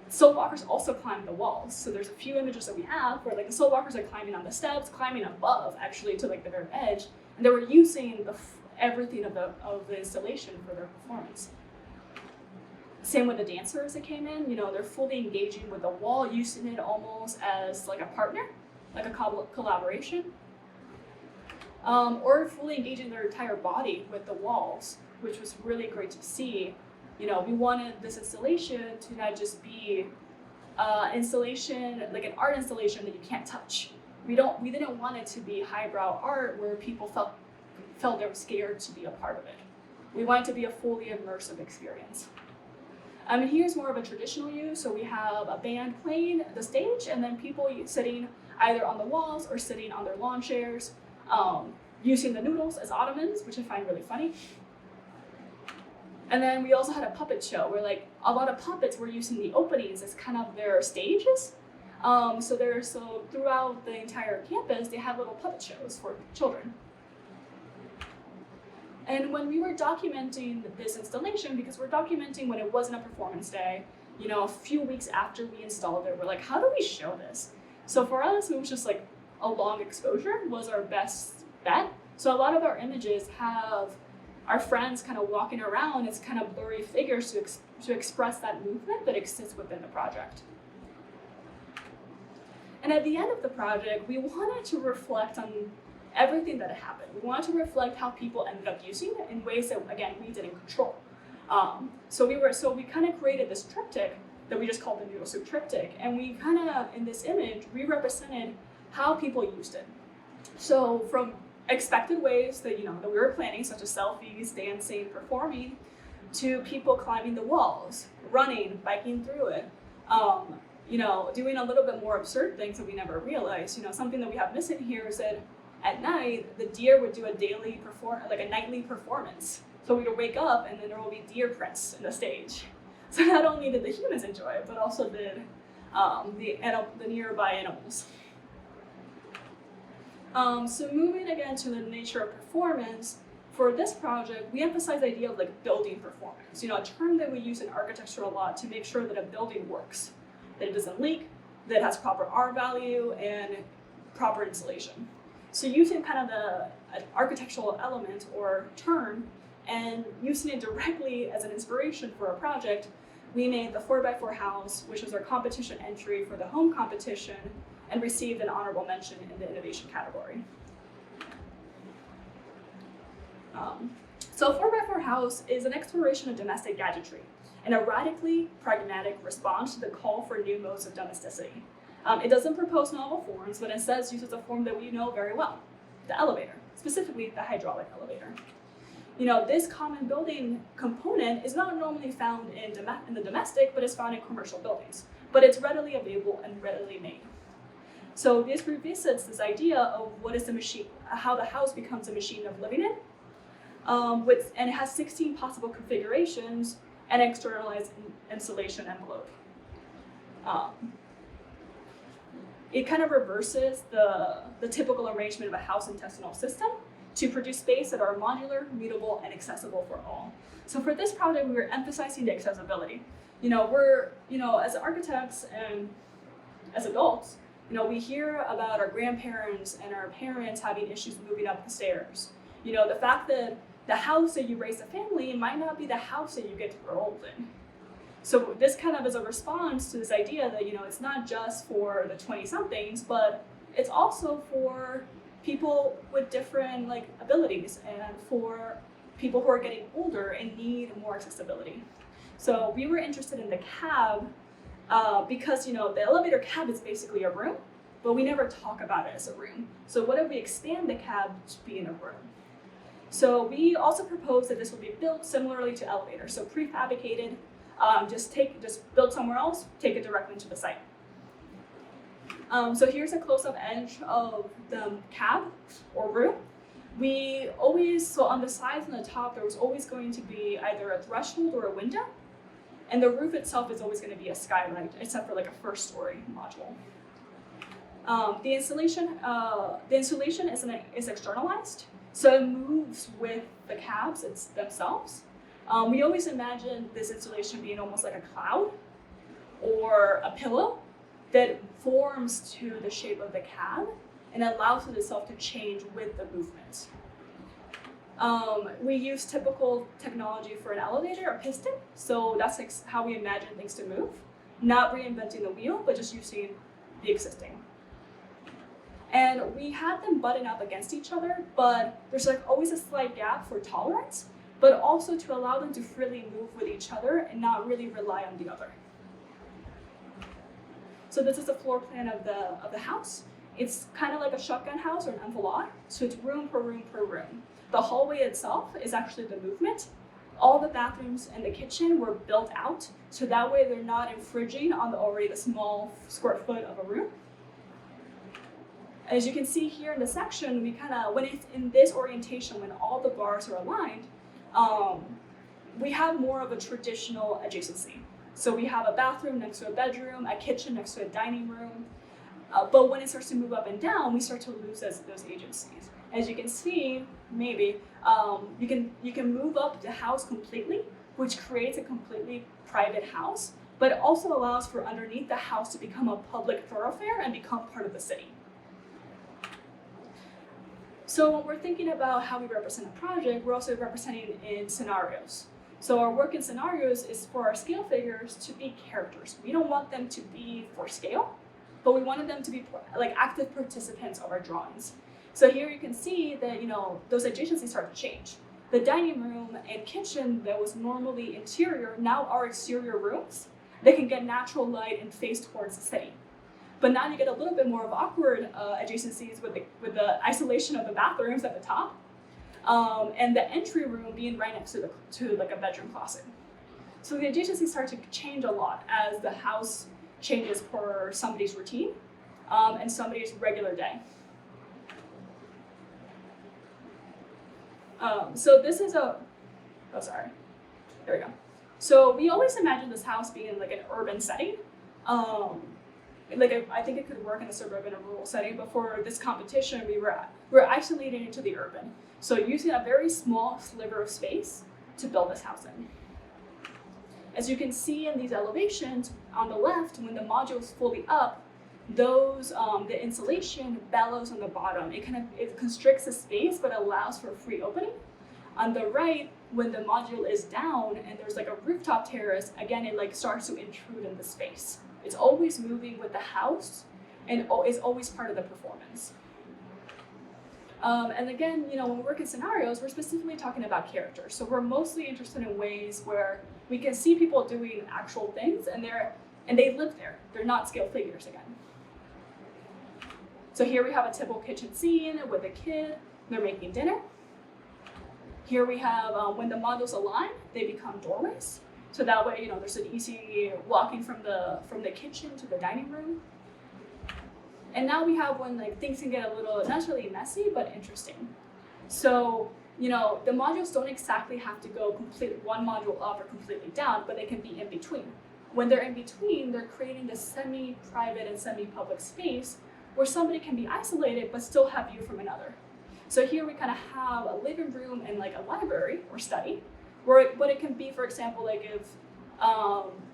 Soul walkers also climb the walls. So there's a few images that we have where the soul walkers are climbing on the steps, climbing above actually to the very edge, and they were using everything of the installation for their performance. Same with the dancers that came in. They're fully engaging with the wall, using it almost as a partner, like a collaboration, or fully engaging their entire body with the walls, which was really great to see. We wanted this installation to not just be installation, like an art installation that you can't touch. We didn't want it to be highbrow art where people felt they were scared to be a part of it. We want it to be a fully immersive experience. Here's more of a traditional use. So we have a band playing the stage, and then people sitting either on the walls or sitting on their lawn chairs, using the noodles as ottomans, which I find really funny. And then we also had a puppet show where a lot of puppets were using the openings as kind of their stages. So throughout the entire campus, they have little puppet shows for children. And when we were documenting this installation, because we're documenting when it wasn't a performance day, a few weeks after we installed it, we're like, how do we show this? So for us, it was just a long exposure was our best bet. So a lot of our images have our friends kind of walking around as kind of blurry figures to express that movement that exists within the project. And at the end of the project, we wanted to reflect on everything that had happened. We wanted to reflect how people ended up using it in ways that, again, we didn't control. So we kind of created this triptych that we just called the noodle soup triptych, and we kind of, in this image, we represented how people used it. So from expected ways that that we were planning, such as selfies, dancing, performing, to people climbing the walls, running, biking through it, doing a little bit more absurd things that we never realized. Something that we have missing here is that at night, the deer would do a nightly performance. So we would wake up and then there will be deer prints in the stage. So not only did the humans enjoy it, but also did the nearby animals. So moving again to the nature of performance, for this project, we emphasize the idea of building performance. A term that we use in architecture a lot to make sure that a building works, that it doesn't leak, that it has proper R value and proper insulation. So using kind of the architectural element or term and using it directly as an inspiration for a project, we made the 4x4 house, which was our competition entry for the home competition, and received an honorable mention in the innovation category. So 4x4 house is an exploration of domestic gadgetry and a radically pragmatic response to the call for new modes of domesticity. It doesn't propose novel forms, but instead uses a form that we know very well, the elevator, specifically the hydraulic elevator. This common building component is not normally found in the domestic, but is found in commercial buildings. But it's readily available and readily made. So this revisits this idea of what is the machine, how the house becomes a machine of living in, and it has 16 possible configurations and externalized insulation envelope. It kind of reverses the typical arrangement of a house intestinal system to produce space that are modular, mutable, and accessible for all. So for this project, we were emphasizing the accessibility. We're, as architects and as adults, we hear about our grandparents and our parents having issues moving up the stairs. The fact that the house that you raise a family in might not be the house that you get to grow old in. So this kind of is a response to this idea that, it's not just for the 20-somethings, but it's also for people with different abilities and for people who are getting older and need more accessibility. So we were interested in the cab because, the elevator cab is basically a room, but we never talk about it as a room. So what if we expand the cab to be in a room? So we also proposed that this would be built similarly to elevators, so prefabricated, just build somewhere else, take it directly into the site. So here's a close-up edge of the cab or room. So on the sides and the top, there was always going to be either a threshold or a window, and the roof itself is always going to be a skylight, except for like a first-story module. The insulation is externalized, so it moves with the cabs themselves. We always imagine this insulation being almost like a cloud or a pillow that forms to the shape of the cab and allows it itself to change with the movement. We use typical technology for an elevator, a piston, so that's like how we imagine things to move. Not reinventing the wheel, but just using the existing. And we had them button up against each other, but there's like always a slight gap for tolerance, but also to allow them to freely move with each other and not really rely on the other. So this is the floor plan of the house. It's kind of like a shotgun house or an enfilade, so it's room per room per room. The hallway itself is actually the movement. All the bathrooms and the kitchen were built out, so that way they're not infringing on already the small square foot of a room. As you can see here in the section, when it's in this orientation, when all the bars are aligned, we have more of a traditional adjacency. So we have a bathroom next to a bedroom, a kitchen next to a dining room. But when it starts to move up and down, we start to lose those agencies. As you can see, maybe, you can move up the house completely, which creates a completely private house, but it also allows for underneath the house to become a public thoroughfare and become part of the city. So when we're thinking about how we represent a project, we're also representing in scenarios. So our work in scenarios is for our scale figures to be characters. We don't want them to be for scale, but we wanted them to be like active participants of our drawings. So here you can see that, those adjacencies start to change. The dining room and kitchen that was normally interior now are exterior rooms that can get natural light and face towards the city. But now you get a little bit more of awkward adjacencies with the isolation of the bathrooms at the top, and the entry room being right next to like a bedroom closet. So the adjacencies start to change a lot as the house changes for somebody's routine and somebody's regular day. So this is there we go. So we always imagine this house being in like an urban setting. I think it could work in a suburban or rural setting, but for this competition, we're isolated into the urban. So using a very small sliver of space to build this house in. As you can see in these elevations, on the left, when the module is fully up, the insulation bellows on the bottom. It constricts the space, but allows for free opening. On the right, when the module is down and there's like a rooftop terrace, again, it starts to intrude in the space. It's always moving with the house and is always part of the performance. And again, when we work in scenarios, we're specifically talking about characters. So we're mostly interested in ways where we can see people doing actual things and they live there. They're not scale figures again. So here we have a typical kitchen scene with a kid. They're making dinner. Here we have, when the modules align, they become doorways. So that way, there's an easy walking from the kitchen to the dining room. And now we have when things can get a little, not necessarily messy, but interesting. So, the modules don't exactly have to go one module up or completely down, but they can be in between. When they're in between, they're creating this semi-private and semi-public space where somebody can be isolated but still have view from another. So here we kind of have a living room and a library or study, what it can be, for example, if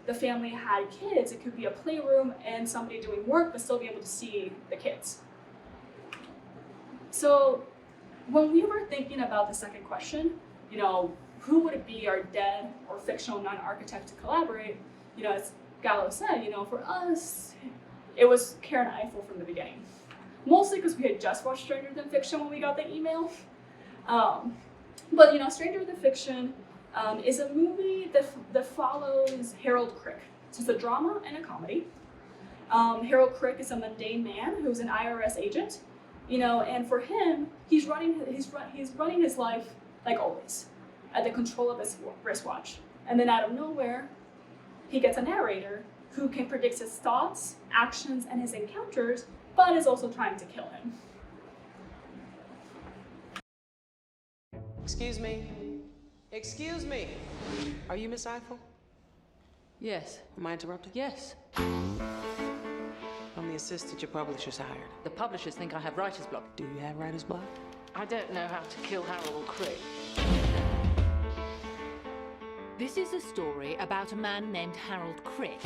the family had kids, it could be a playroom and somebody doing work but still be able to see the kids. So when we were thinking about the second question, who would it be our dead or fictional non-architect to collaborate, as Galo said, for us, it was Karen Eiffel from the beginning. Mostly because we had just watched Stranger Than Fiction when we got the email. But Stranger Than Fiction is a movie that follows Harold Crick. So it's a drama and a comedy. Harold Crick is a mundane man who's an IRS agent, and for him, he's running his life like always, at the control of his wristwatch. And then out of nowhere, he gets a narrator who can predict his thoughts, actions, and his encounters, but is also trying to kill him. Excuse me. Excuse me. Are you Miss Eiffel? Yes. Am I interrupting? Yes. I'm the assistant your publishers hired. The publishers think I have writer's block. Do you have writer's block? I don't know how to kill Harold Crick. This is a story about a man named Harold Crick.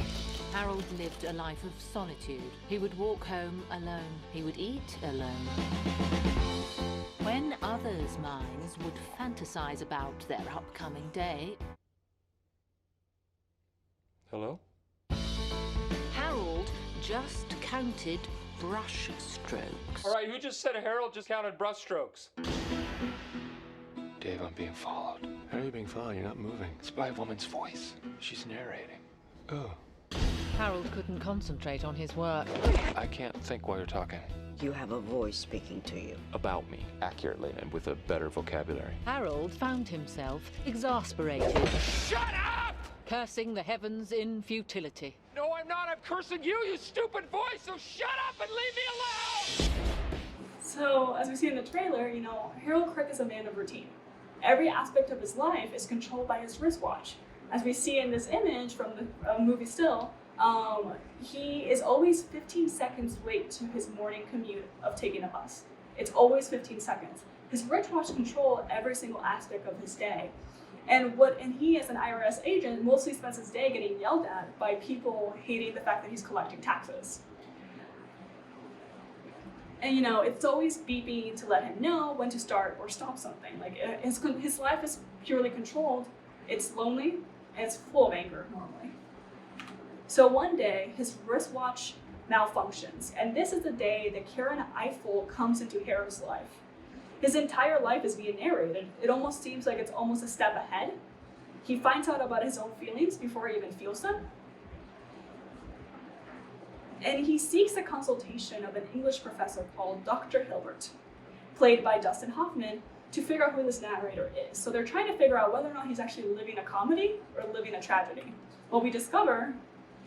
Harold lived a life of solitude. He would walk home alone. He would eat alone. When others' minds would fantasize about their upcoming day, Hello? Harold just counted brush strokes. All right, who just said Harold just counted brushstrokes? Dave, I'm being followed. How are you being followed? You're not moving. It's by a woman's voice. She's narrating. Oh, Harold couldn't concentrate on his work. I can't think while you're talking. You have a voice speaking to you. About me, accurately, and with a better vocabulary. Harold found himself exasperated, Shut up! cursing the heavens in futility. No, I'm not. I'm cursing you, you stupid voice, so shut up and leave me alone! So, as we see in the trailer, Harold Crick is a man of routine. Every aspect of his life is controlled by his wristwatch. As we see in this image from the movie still, he is always 15 seconds late to his morning commute of taking a bus. It's always 15 seconds. His wristwatch controls every single aspect of his day. And he, as an IRS agent, mostly spends his day getting yelled at by people hating the fact that he's collecting taxes. And it's always beeping to let him know when to start or stop something. Like his life is purely controlled. It's lonely and it's full of anger normally. So one day his wristwatch malfunctions, and this is the day that Karen Eiffel comes into Harold's life. His entire life is being narrated. It almost seems like it's almost a step ahead. He finds out about his own feelings before he even feels them. And he seeks the consultation of an English professor called Dr. Hilbert, played by Dustin Hoffman, to figure out who this narrator is. So they're trying to figure out whether or not he's actually living a comedy or living a tragedy. What we discover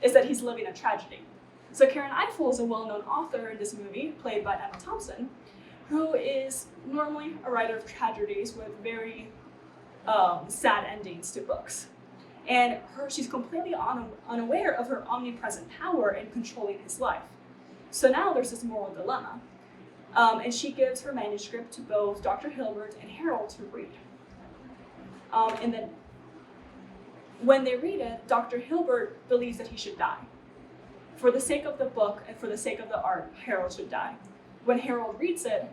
is that he's living a tragedy. So Karen Eiffel is a well-known author in this movie, played by Emma Thompson, who is normally a writer of tragedies with very sad endings to books. And she's completely unaware of her omnipresent power in controlling his life. So now there's this moral dilemma. And she gives her manuscript to both Dr. Hilbert and Harold to read. And then when they read it, Dr. Hilbert believes that he should die. For the sake of the book and for the sake of the art, Harold should die. When Harold reads it,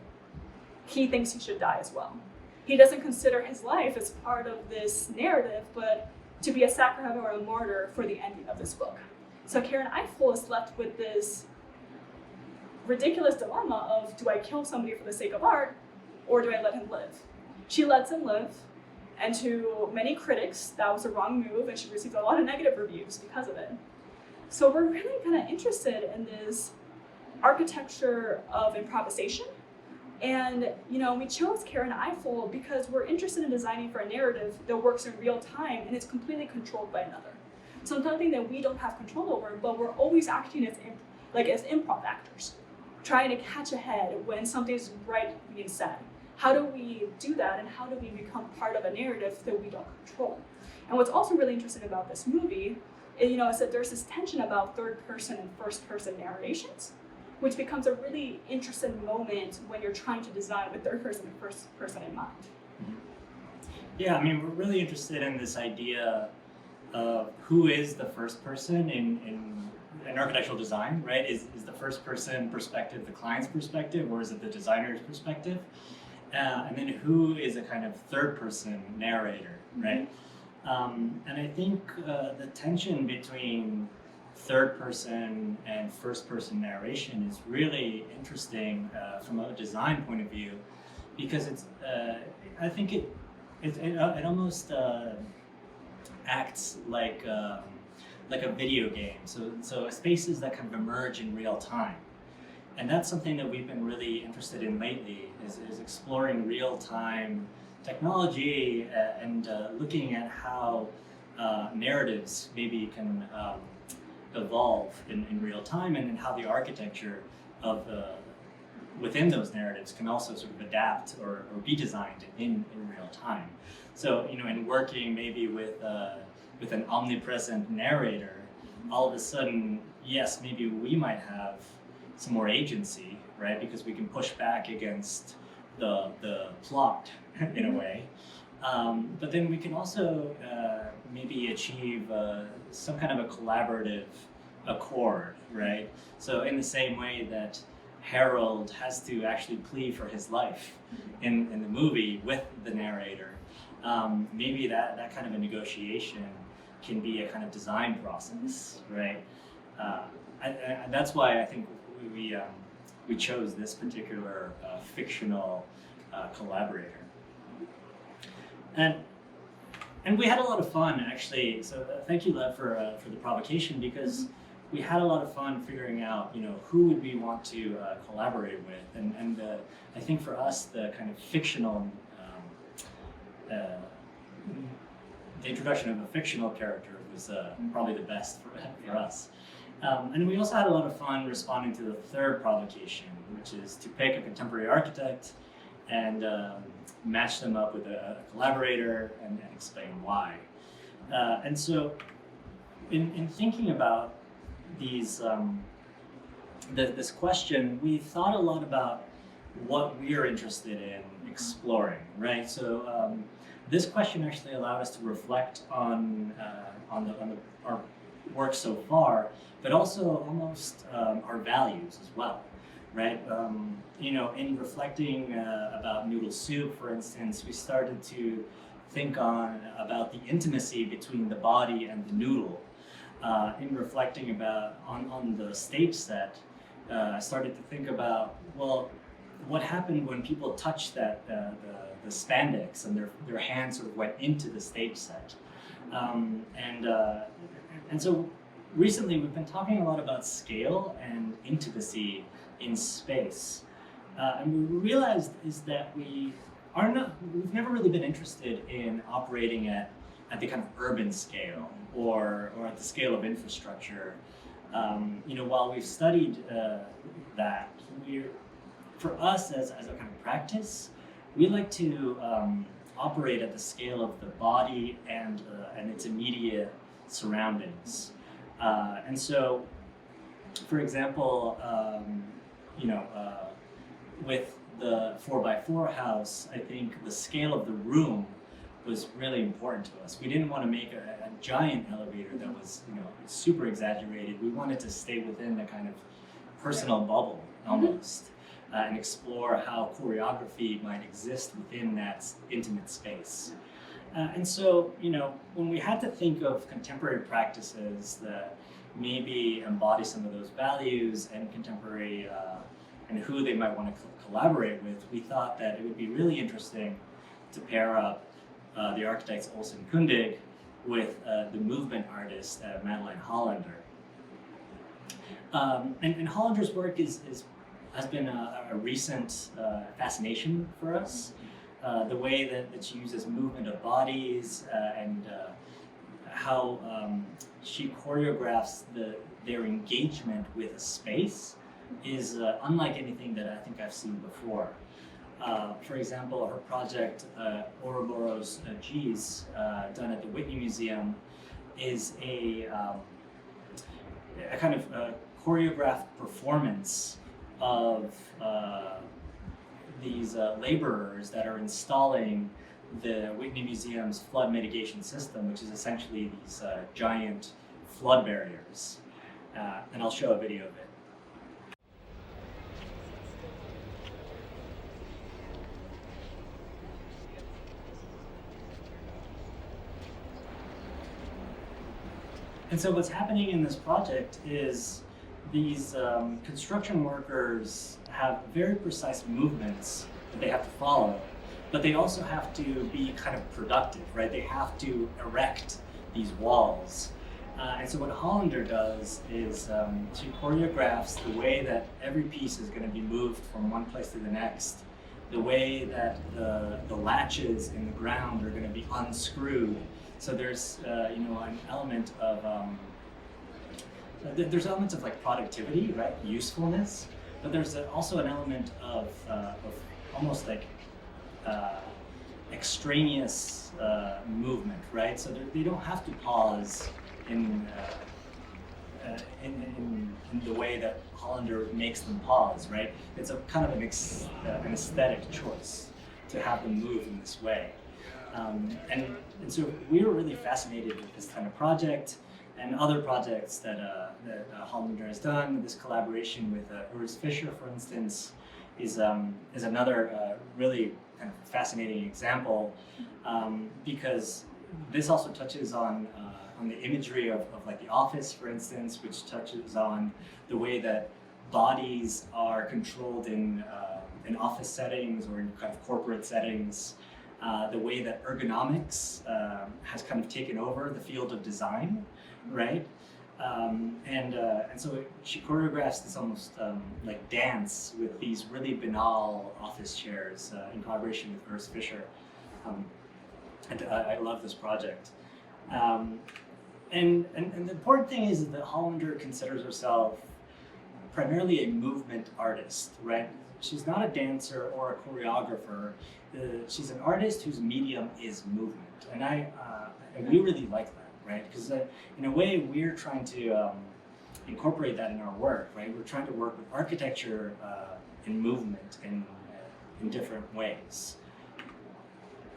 he thinks he should die as well. He doesn't consider his life as part of this narrative, but to be a sacrifice or a martyr for the ending of this book. So Karen Eiffel is left with this ridiculous dilemma of, do I kill somebody for the sake of art, or do I let him live? She lets him live, and to many critics, that was a wrong move, and she received a lot of negative reviews because of it. So we're really kind of interested in this architecture of improvisation. And we chose Karen Eiffel because we're interested in designing for a narrative that works in real time and it's completely controlled by another. So something that we don't have control over, but we're always acting as improv actors, trying to catch ahead when something's right being said. How do we do that, and how do we become part of a narrative that we don't control? And what's also really interesting about this movie is that there's this tension about third-person and first-person narrations, which becomes a really interesting moment when you're trying to design with third person and first person in mind. Yeah, we're really interested in this idea of who is the first person in architectural design, right? Is the first person perspective the client's perspective, or is it the designer's perspective? And then who is a kind of third person narrator, right? And I think the tension between third person and first person narration is really interesting from a design point of view, because I think it almost acts like a video game. So spaces that kind of emerge in real time, and that's something that we've been really interested in lately, is exploring real time technology and looking at how narratives maybe can evolve in real time, and how the architecture of within those narratives can also sort of adapt or be designed in real time. So, in working maybe with an omnipresent narrator, all of a sudden, yes, maybe we might have some more agency, right? Because we can push back against the plot in a way. But then we can also maybe achieve some kind of a collaborative accord, right? So in the same way that Harold has to actually plead for his life in the movie with the narrator, maybe that kind of a negotiation can be a kind of design process, right? And that's why I think we chose this particular fictional collaborator. And we had a lot of fun, actually. So thank you, Lev, for the provocation, because we had a lot of fun figuring out, who would we want to collaborate with, and I think for us the kind of fictional, the introduction of a fictional character was probably the best for us. And we also had a lot of fun responding to the third provocation, which is to pick a contemporary architect and match them up with a collaborator and explain why. And so in thinking about these this question, we thought a lot about what we're interested in exploring, right? So this question actually allowed us to reflect on our work so far, but also almost our values as well, right? In reflecting about noodle soup, for instance, we started to think about the intimacy between the body and the noodle. In reflecting about on the stage set, I started to think about, well, what happened when people touched the spandex and their hands sort of went into the stage set. And so recently we've been talking a lot about scale and intimacy in space. And we realized is that we've never really been interested in operating at the kind of urban scale or at the scale of infrastructure. While we've studied that, for us as a kind of practice, we like to operate at the scale of the body and its immediate surroundings. And so, for example, with the 4x4 house, I think the scale of the room was really important to us. We didn't want to make a giant elevator that was, super exaggerated. We wanted to stay within the kind of personal bubble almost, and explore how choreography might exist within that intimate space. And so, when we had to think of contemporary practices that maybe embody some of those values and contemporary and who they might want to collaborate with, we thought that it would be really interesting to pair up the architect Olsen Kundig with the movement artist Madeline Hollander. And Hollander's work has been a recent fascination for us. The way that she uses movement of bodies and how she choreographs their engagement with a space is unlike anything that I think I've seen before. For example, her project Ouroboros G's, done at the Whitney Museum, is a kind of choreographed performance of these laborers that are installing the Whitney Museum's flood mitigation system, which is essentially these giant flood barriers. And I'll show a video of it. And so what's happening in this project is these construction workers have very precise movements that they have to follow, but they also have to be kind of productive, right? They have to erect these walls. And so what Hollander does is she choreographs the way that every piece is going to be moved from one place to the next, the way that the latches in the ground are going to be unscrewed So there's an element of there's elements of like productivity, right, usefulness, but there's also an element of almost like extraneous movement, right? So they don't have to pause in the way that Hollander makes them pause, right? It's a kind of an aesthetic choice to have them move in this way. And so we were really fascinated with this kind of project and other projects that Hollander has done. This collaboration with Urs Fischer, for instance, is another really kind of fascinating example because this also touches on the imagery of like the office, for instance, which touches on the way that bodies are controlled in office settings or in kind of corporate settings, the way that ergonomics has kind of taken over the field of design, right? And so she choreographs this almost like dance with these really banal office chairs in collaboration with Urs Fischer. And I love this project. And the important thing is that Hollander considers herself primarily a movement artist, right? She's not a dancer or a choreographer. She's an artist whose medium is movement, and we really like that, right? Because in a way, we're trying to incorporate that in our work, right? We're trying to work with architecture and movement in different ways.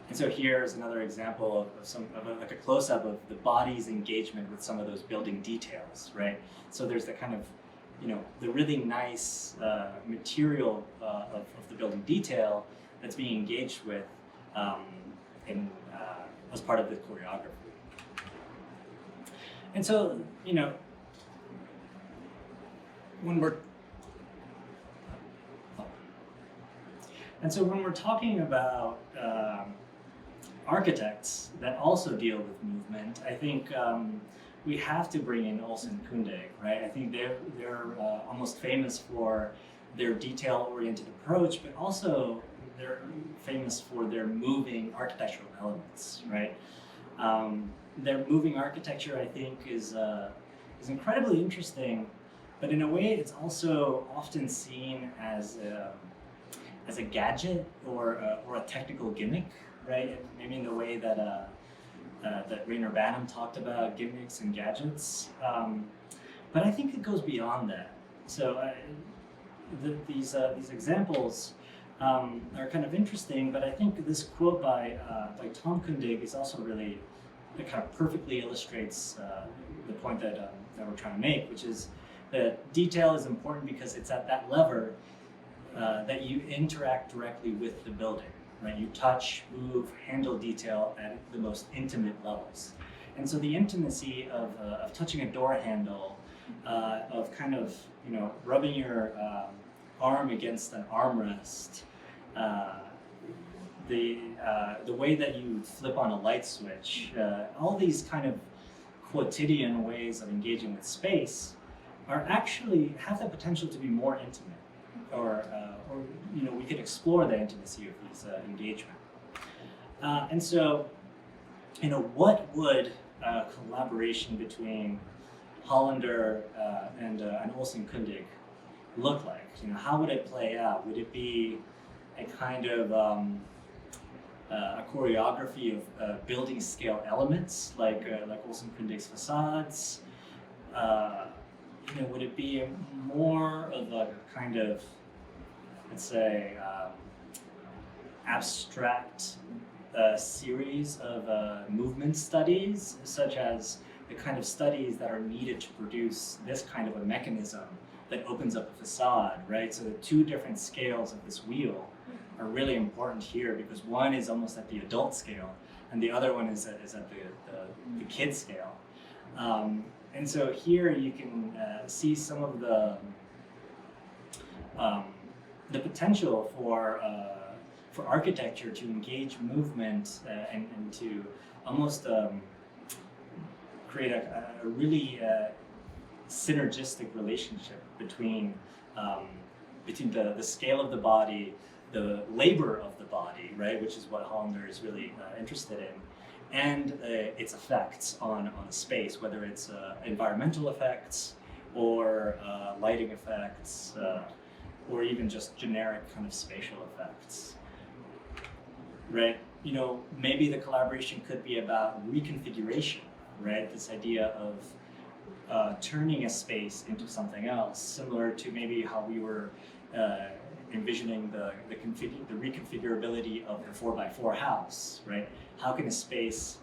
And so here's another example of like a close-up of the body's engagement with some of those building details, right? So there's the kind of, the really nice material of the building detail that's being engaged with as part of the choreography. And so, when we're talking about architects that also deal with movement, I think we have to bring in Olsen Kundig, right? I think they're almost famous for their detail-oriented approach, but also they're famous for their moving architectural elements, right? Their moving architecture, I think, is incredibly interesting, but in a way, it's also often seen as a gadget or a technical gimmick, right? Maybe in the way that Rainer Banham talked about gimmicks and gadgets. But I think it goes beyond that. So these examples are kind of interesting, but I think this quote by Tom Kundig is also really, it kind of perfectly illustrates the point that we're trying to make, which is that detail is important because it's at that lever that you interact directly with the building. Right? You touch, move, handle detail at the most intimate levels. And so the intimacy of touching a door handle, of kind of, rubbing your arm against an armrest, the way that you flip on a light switch, all these kind of quotidian ways of engaging with space are actually have the potential to be more intimate. Or we could explore the intimacy of these engagement. And so, what would a collaboration between Hollander and Olsen Kundig look like? How would it play out? Would it be a kind of a choreography of building scale elements like Olsen Kundig's facades? Would it be more of a kind of, let's say, abstract series of movement studies, such as the kind of studies that are needed to produce this kind of a mechanism that opens up a facade, right? So the two different scales of this wheel are really important here because one is almost at the adult scale and the other one is at the kid scale. And so here you can see some of the potential for architecture to engage movement and to almost create a really synergistic relationship between the scale of the body, the labor of the body, right, which is what Hollander is really interested in, and its effects on a space, whether it's environmental effects or lighting effects, or even just generic kind of spatial effects, right? You know, maybe the collaboration could be about reconfiguration, right? This idea of turning a space into something else, similar to maybe how we were envisioning the reconfigurability of the 4x4 house, right? How can a space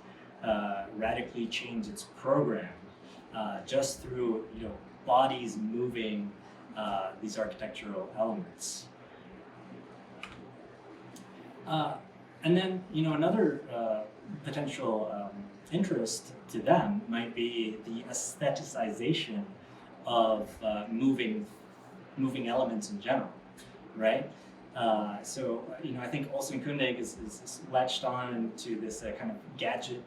radically change its program just through, you know, bodies moving these architectural elements? And then, you know, another potential interest to them might be the aestheticization of moving elements in general, right? So, you know, I think Olsen Kundig is latched on to this kind of gadget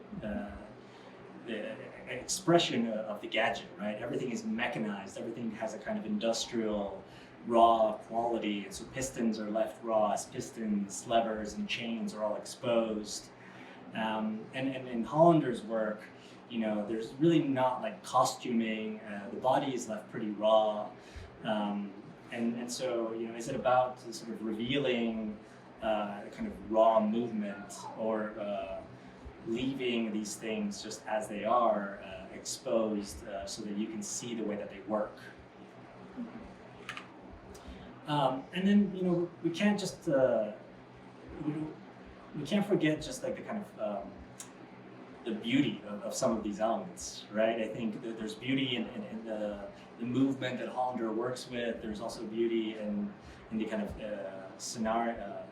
expression of the gadget, right? Everything is mechanized, everything has a kind of industrial, raw quality, and so pistons are left raw as pistons, levers and chains are all exposed. And in Hollander's work, you know, there's really not like costuming, the body is left pretty raw. And so, you know, is it about sort of revealing kind of raw movement, or leaving these things just as they are, exposed, so that you can see the way that they work? And then, you know, we can't just we can't forget just like the kind of the beauty of some of these elements, right? I think that there's beauty in the movement that Hollander works with. There's also beauty in the kind of scenario,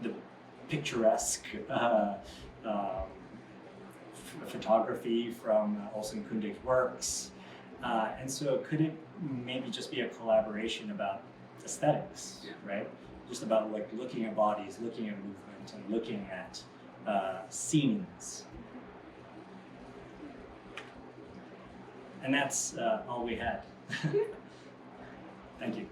the picturesque photography from Olsen Kundig's works. And so could it maybe just be a collaboration about aesthetics, right? Just about like looking at bodies, looking at movement, and looking at scenes. And that's all we had. Thank you.